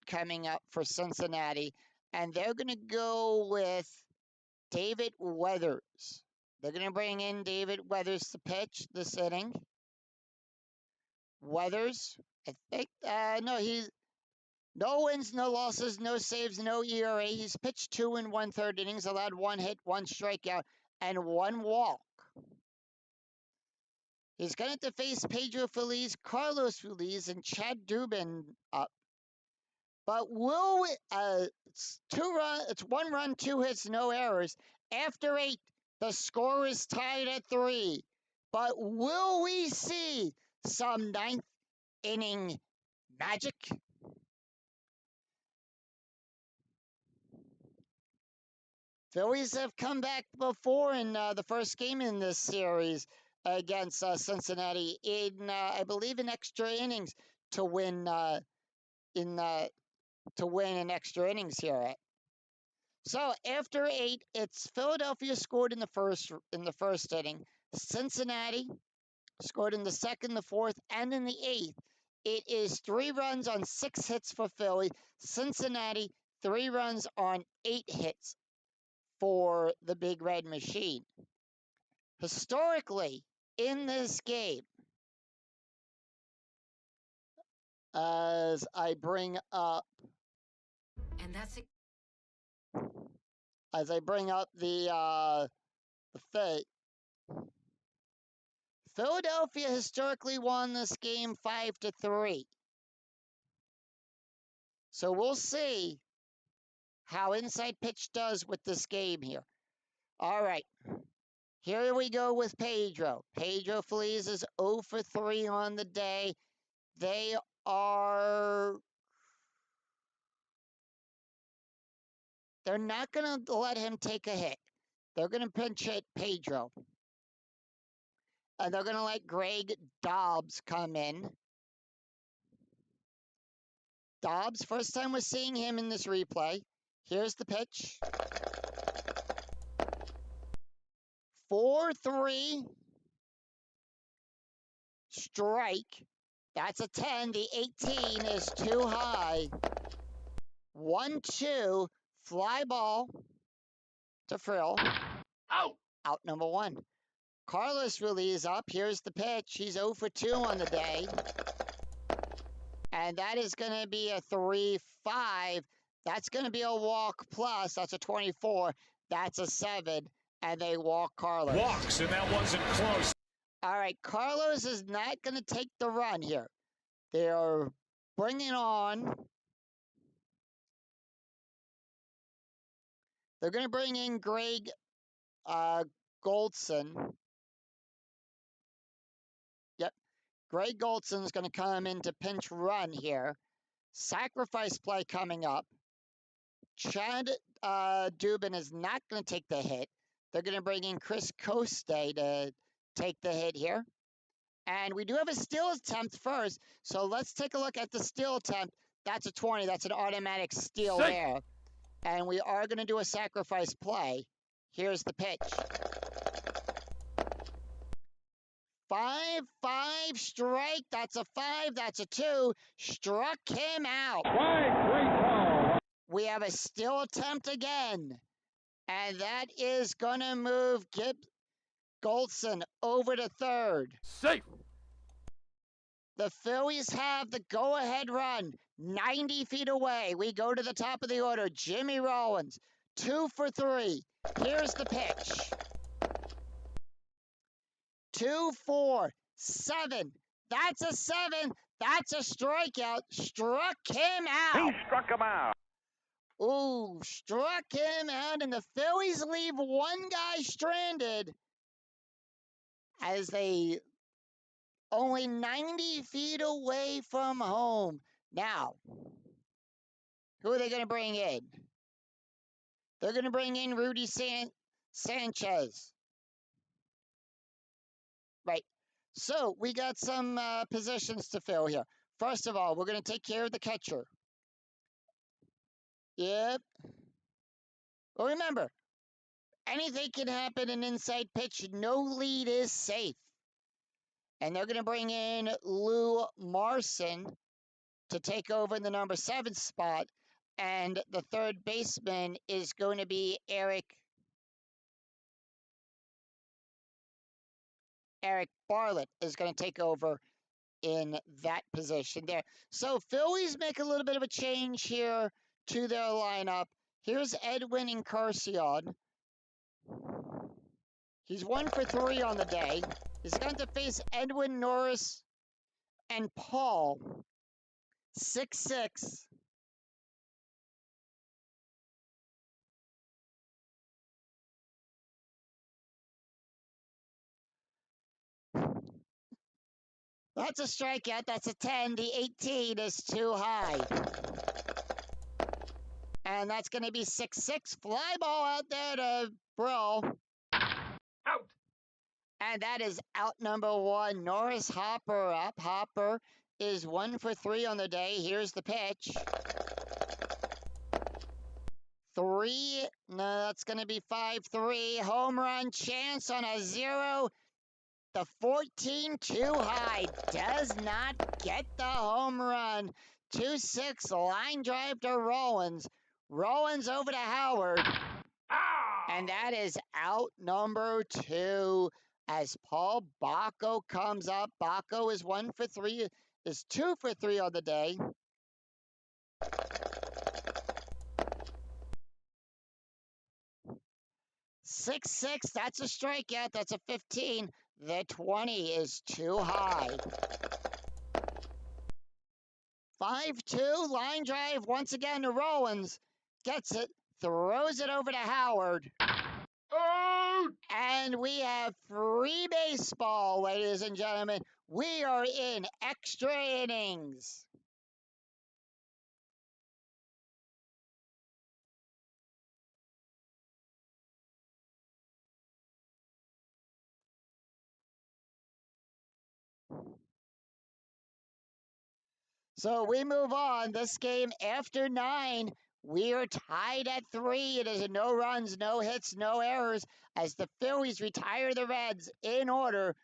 coming up for Cincinnati. And they're going to go with David Weathers. They're going to bring in David Weathers to pitch this inning. Weathers, I think, he's no wins, no losses, no saves, no ERA. He's pitched 2 1/3 innings, allowed 1 hit, 1 strikeout, and 1 walk. He's going to face Pedro Feliz, Carlos Feliz, and Chad Dubin up. But it's 1 run, 2 hits, no errors. After 8, the score is tied at 3. But will we see some 9th inning magic? Phillies have come back before in the first game in this series against Cincinnati in, I believe, in extra innings to win in to win in extra innings here. So after 8, it's Philadelphia scored in the first inning. Cincinnati scored in the second, the fourth, and in the 8th. It is 3 runs on 6 hits for Philly. Cincinnati, 3 runs on 8 hits for the Big Red Machine. Historically, in this game, as I bring up, the Fed, Philadelphia historically won this game 5-3. So we'll see how Inside Pitch does with this game here. All right. Here we go with Pedro. Pedro Feliz is 0 for 3 on the day. They're not going to let him take a hit. They're going to pinch hit Pedro. And they're going to let Greg Dobbs come in. Dobbs, first time we're seeing him in this replay. Here's the pitch. 4-3. Strike. That's a 10. The 18 is too high. 1-2. Fly ball to Frill. Out. Out number 1. Carlos Ruiz up. Here's the pitch. He's 0 for 2 on the day. And that is going to be a 3-5. That's going to be a walk plus. That's a 24. That's a 7. And they walk Carlos. Walks, and that wasn't close. All right, Carlos is not going to take the run here. They are bringing on. They're going to bring in Greg Goldson. Yep. Greg Goldson is going to come in to pinch run here. Sacrifice play coming up. Chad Dubin is not going to take the hit. They're going to bring in Chris Coste to take the hit here. And we do have a steal attempt first. So let's take a look at the steal attempt. That's a 20. That's an automatic steal there. And we are going to do a sacrifice play. Here's the pitch. 5-5 strike. That's a 5. That's a 2. Struck him out. We have a steal attempt again. And that is going to move Goldson over to third. Safe. The Phillies have the go-ahead run 90 feet away. We go to the top of the order. Jimmy Rollins, 2 for 3. Here's the pitch. 2-4, 7. That's a 7. That's a strikeout. Struck him out. He struck him out. Ooh, struck him out, and the Phillies leave one guy stranded as they only 90 feet away from home. Now, who are they going to bring in? They're going to bring in Rudy Sanchez. Right. So we got some positions to fill here. First of all, we're going to take care of the catcher. Yep. Well, remember, anything can happen in inside pitch. No lead is safe. And they're going to bring in Lou Marson to take over in the number 7 spot. And the third baseman is going to be Eric Bartlett is going to take over in that position there. So Phillies make a little bit of a change here to their lineup. Here's Edwin Encarnacion. He's 1 for 3 on the day. He's going to face Edwin Norris and Paul. 6'6". That's a strikeout. That's a 10. The 18 is too high. And that's going to be 6-6. Fly ball out there to Brill. Out. And that is out number 1. Norris Hopper up. Hopper is 1 for 3 on the day. Here's the pitch. 3. No, that's going to be 5-3. Home run chance on a 0. The 14 too high. Does not get the home run. 2-6 line drive to Rollins. Rollins over to Howard. And that is out number 2 as Paul Bacco comes up. Bacco is 1 for 3, is 2 for 3 on the day. Six, that's a strikeout. That's a 15. The 20 is too high. 5-2, line drive once again to Rollins. Gets it, throws it over to Howard. Out! And we have free baseball, ladies and gentlemen. We are in extra innings. So we move on. This game after 9, we are tied at 3. It is a no runs, no hits, no errors as the Phillies retire the Reds in order.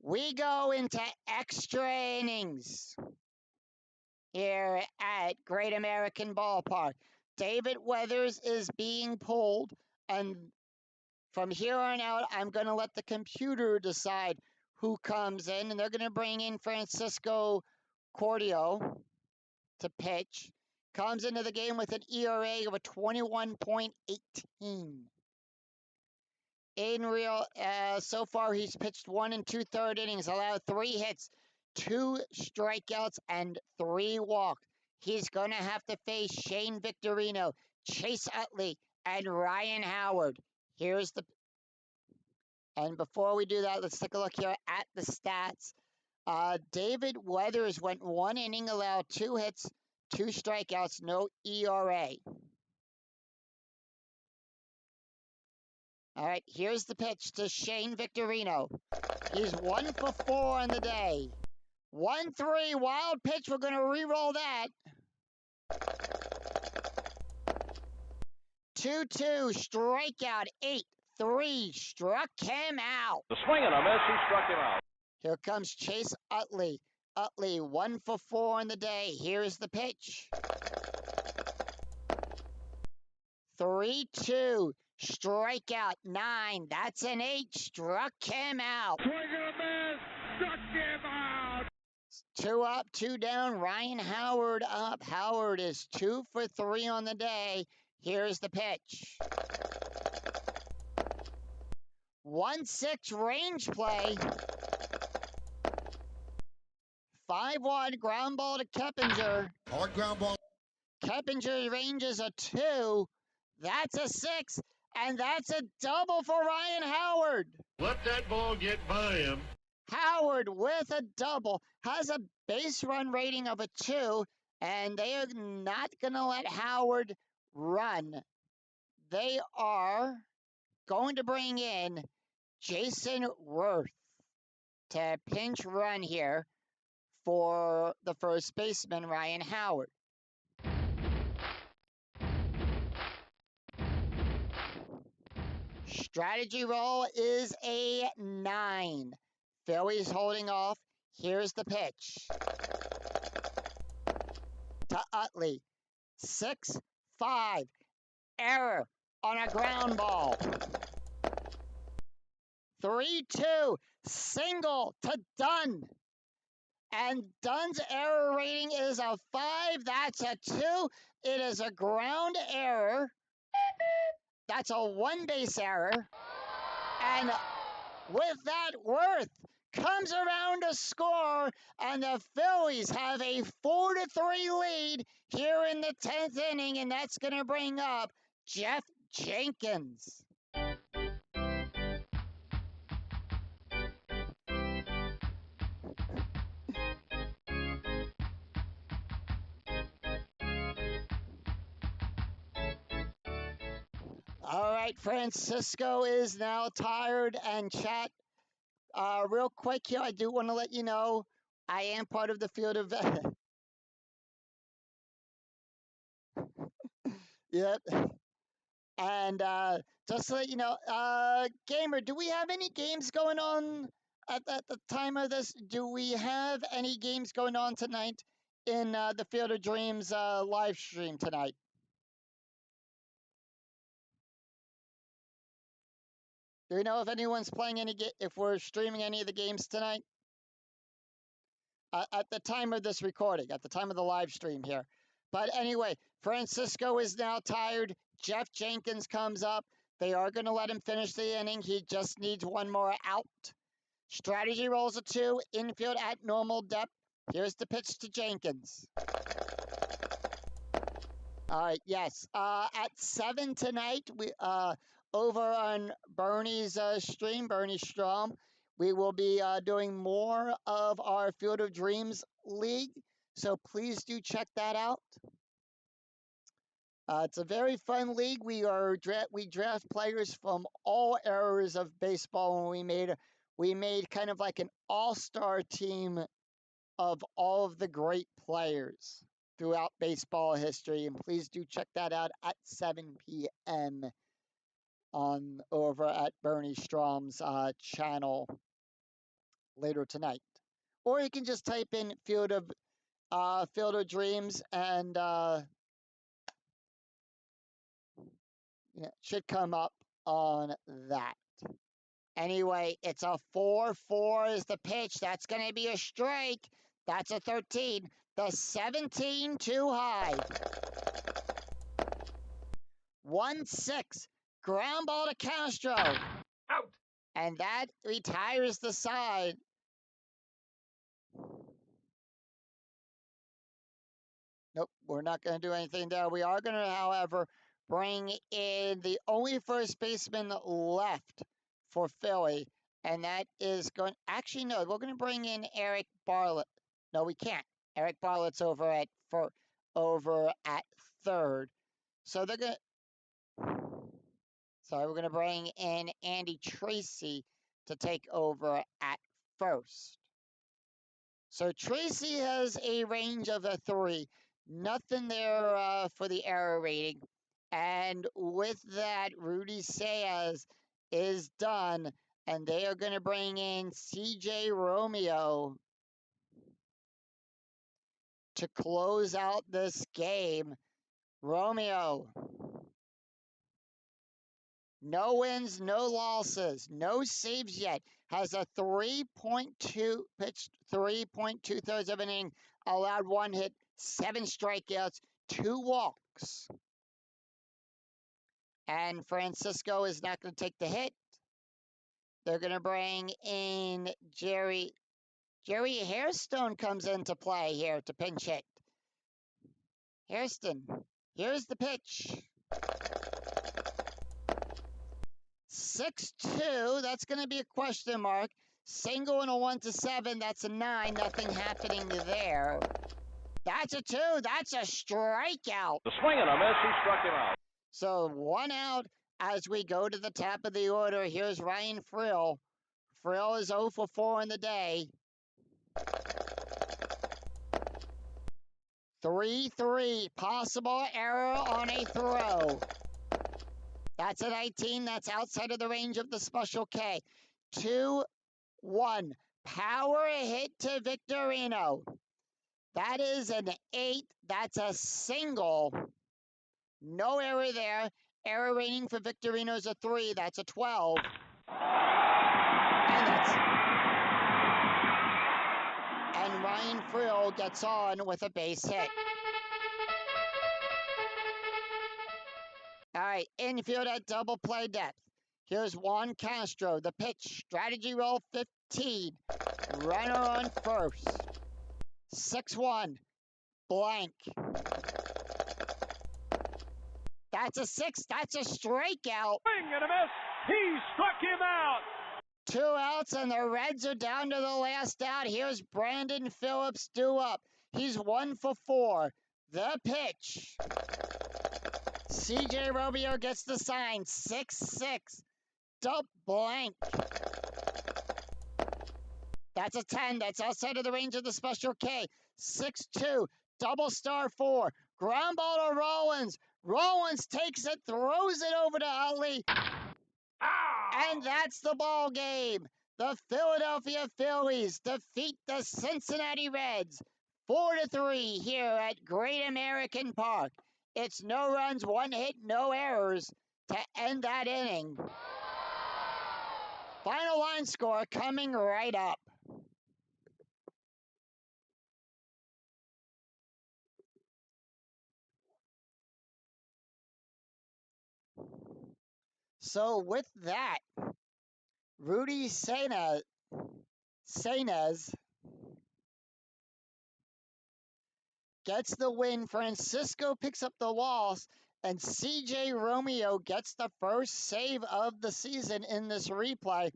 We go into extra innings here at Great American Ballpark. David Weathers is being pulled, and from here on out, I'm going to let the computer decide who comes in, and they're going to bring in Francisco Cordio to pitch. Comes into the game with an ERA of a 21.18. So far he's pitched 1 2/3 innings, allowed 3 hits, 2 strikeouts, and 3 walks. He's going to have to face Shane Victorino, Chase Utley, and Ryan Howard. And before we do that, let's take a look here at the stats. David Weathers went 1 inning, allowed 2 hits, 2 strikeouts, no ERA. All right, here's the pitch to Shane Victorino. He's 1 for 4 on the day. 1-3, wild pitch. We're going to re-roll that. 2-2, strikeout, 8-3, struck him out. The swing and a miss, he struck him out. Here comes Chase Utley. Utley, 1 for 4 on the day. Here's the pitch. 3-2, strikeout, 9. That's an 8, struck him out. Swing and a miss, struck him out. 2 up, 2 down. Ryan Howard up. Howard is 2 for 3 on the day. Here's the pitch. 1-6 range play. 5-1 ground ball to Keppinger. Hard ground ball. Keppinger ranges a 2. That's a 6. And that's a double for Ryan Howard. Let that ball get by him. Howard with a double has a base run rating of a 2, and they are not going to let Howard run. They are going to bring in Jason Worth to pinch run here for the first baseman, Ryan Howard. Strategy roll is a 9. Phillies holding off. Here's the pitch. To Utley. 6-5. Error on a ground ball. 3-2. Single to Dunn. And Dunn's error rating is a 5. That's a 2. It is a ground error. That's a 1 base error. And with that, Worth comes around to score, and the Phillies have a 4-3 lead here in the 10th inning, and that's going to bring up Jeff Jenkins. All right, Francisco is now tired, and chat. Real quick here, I do want to let you know I am part of the field of. Yep. And just to let you know, Gamer, do we have any games going on at the time of this? Do we have any games going on tonight in the Field of Dreams live stream tonight? Do we know if anyone's playing if we're streaming any of the games tonight? At the time of this recording, at the time of the live stream here. But anyway, Francisco is now tired. Jeff Jenkins comes up. They are going to let him finish the inning. He just needs one more out. Strategy rolls a 2. Infield at normal depth. Here's the pitch to Jenkins. All right, yes. At 7 tonight, we over on Bernie's stream, Bernie Strom, we will be doing more of our Field of Dreams League. So please do check that out. It's a very fun league. We draft players from all eras of baseball, and we made kind of like an all-star team of all of the great players throughout baseball history. And please do check that out at 7 p.m. on over at Bernie Strom's channel later tonight. Or you can just type in Field of Dreams and it should come up on that. Anyway, it's a 4-4 is the pitch. That's going to be a strike. That's a 13. The 17 too high. 1-6. Ground ball to Castro. Out. And that retires the side. Nope, we're not going to do anything there. We are going to, however, bring in the only first baseman left for Philly, and that is going. Actually, no, we're going to bring in Eric Bartlett. No, we can't. Eric Bartlett's over at third. So they're going. So we're going to bring in Andy Tracy to take over at first. So Tracy has a range of a 3. Nothing there for the error rating. And with that, Rudy Saez is done. And they are going to bring in CJ Romeo to close out this game. Romeo. No wins, no losses, no saves yet. Has a 3.2 pitched 3.2 thirds of an inning, allowed 1 hit, 7 strikeouts, 2 walks. And Francisco is not going to take the hit. They're going to bring in Jerry. Jerry Hairstone comes into play here to pinch hit. Hairston, here's the pitch. 6-2, that's going to be a question mark. Single and a 1-7, that's a 9. Nothing happening there. That's a 2. That's a strikeout. The swing and a miss. He struck him out. So 1 out as we go to the top of the order. Here's Ryan Frill. Frill is 0 for 4 in the day. 3-3. Possible error on a throw. That's an 18. That's outside of the range of the Special K. 2-1. Power hit to Victorino. That is an 8. That's a single. No error there. Error rating for Victorino is a 3. That's a 12. And Ryan Frill gets on with a base hit. All right, infield at double play depth. Here's Juan Castro. The pitch, strategy roll 15. Runner on first. 6-1. Blank. That's a 6. That's a strikeout. Swing and a miss. He struck him out. 2 outs, and the Reds are down to the last out. Here's Brandon Phillips due up. He's 1 for 4. The pitch. CJ Romeo gets the sign. 6-6. Blank. That's a 10. That's outside of the range of the special K. 6-2. Double star 4. Ground ball to Rollins. Rollins takes it, throws it over to Ali. And that's the ball game. The Philadelphia Phillies defeat the Cincinnati Reds 4-3 here at Great American Park. It's no runs, 1 hit, no errors to end that inning. Final line score coming right up. So with that, Rudy Sainez gets the win. Francisco picks up the loss, and CJ Romeo gets the first save of the season in this replay.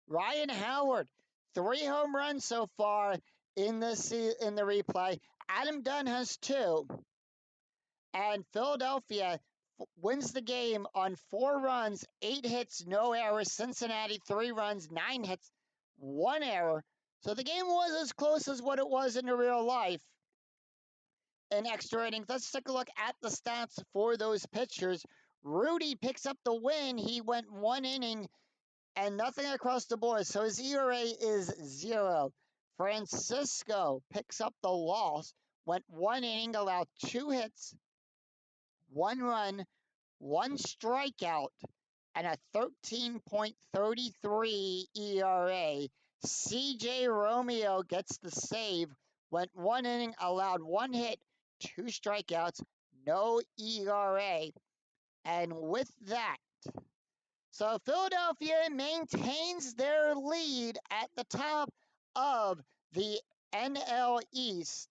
Ryan Howard, 3 home runs so far in the replay. Adam Dunn has 2. And Philadelphia wins the game on 4 runs, 8 hits, no errors. Cincinnati, 3 runs, 9 hits, 1 error. So the game was as close as what it was in the real life. In extra innings, let's take a look at the stats for those pitchers. Rudy picks up the win. He went 1 inning and nothing across the board, so his ERA is 0. Francisco picks up the loss, went 1 inning, allowed 2 hits, 1 run, 1 strikeout, and a 13.33 ERA. CJ Romeo gets the save, went 1 inning, allowed 1 hit, 2 strikeouts, no ERA. And with that, so Philadelphia maintains their lead at the top of the NL East,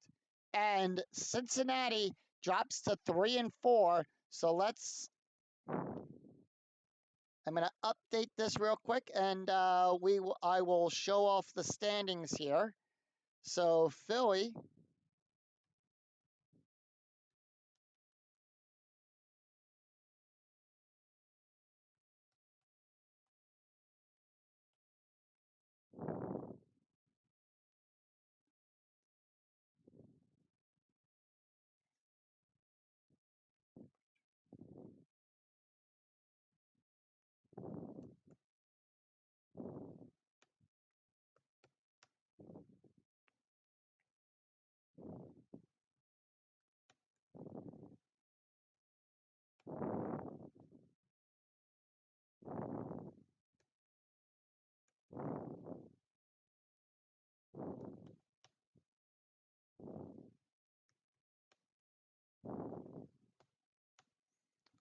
and Cincinnati drops to 3-4. So I'm going to update this real quick, and I will show off the standings here. So Philly.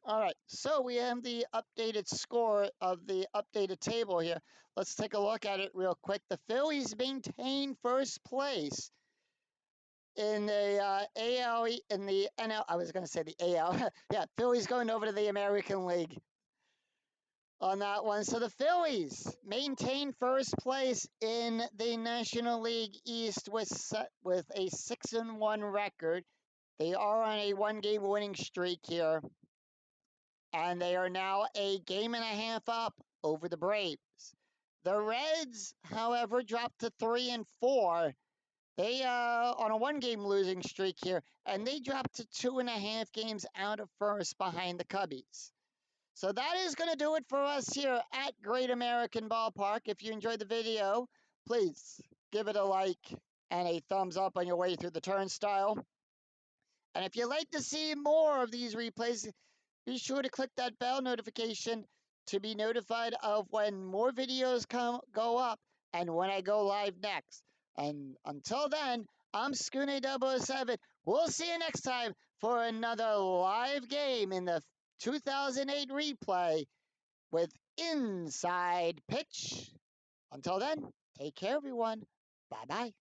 All right, so we have the updated score of the updated table here. Let's take a look at it real quick. The Phillies maintain first place in the AL, in the NL. I was going to say the AL. Yeah, Phillies going over to the American League on that one. So the Phillies maintain first place in the National League East with a 6-1 record. They are on a 1-game winning streak here, and they are now a game and a half up over the Braves. The Reds, however, dropped to 3-4. They on a 1-game losing streak here, and they dropped to 2.5 games out of first behind the Cubbies. So that is going to do it for us here at Great American Ballpark. If you enjoyed the video, please give it a like and a thumbs up on your way through the turnstile. And if you'd like to see more of these replays, be sure to click that bell notification to be notified of when more videos go up and when I go live next. And until then, I'm Schooner007. We'll see you next time for another live game in the 2008 replay with Inside Pitch. Until then, take care, everyone. Bye-bye.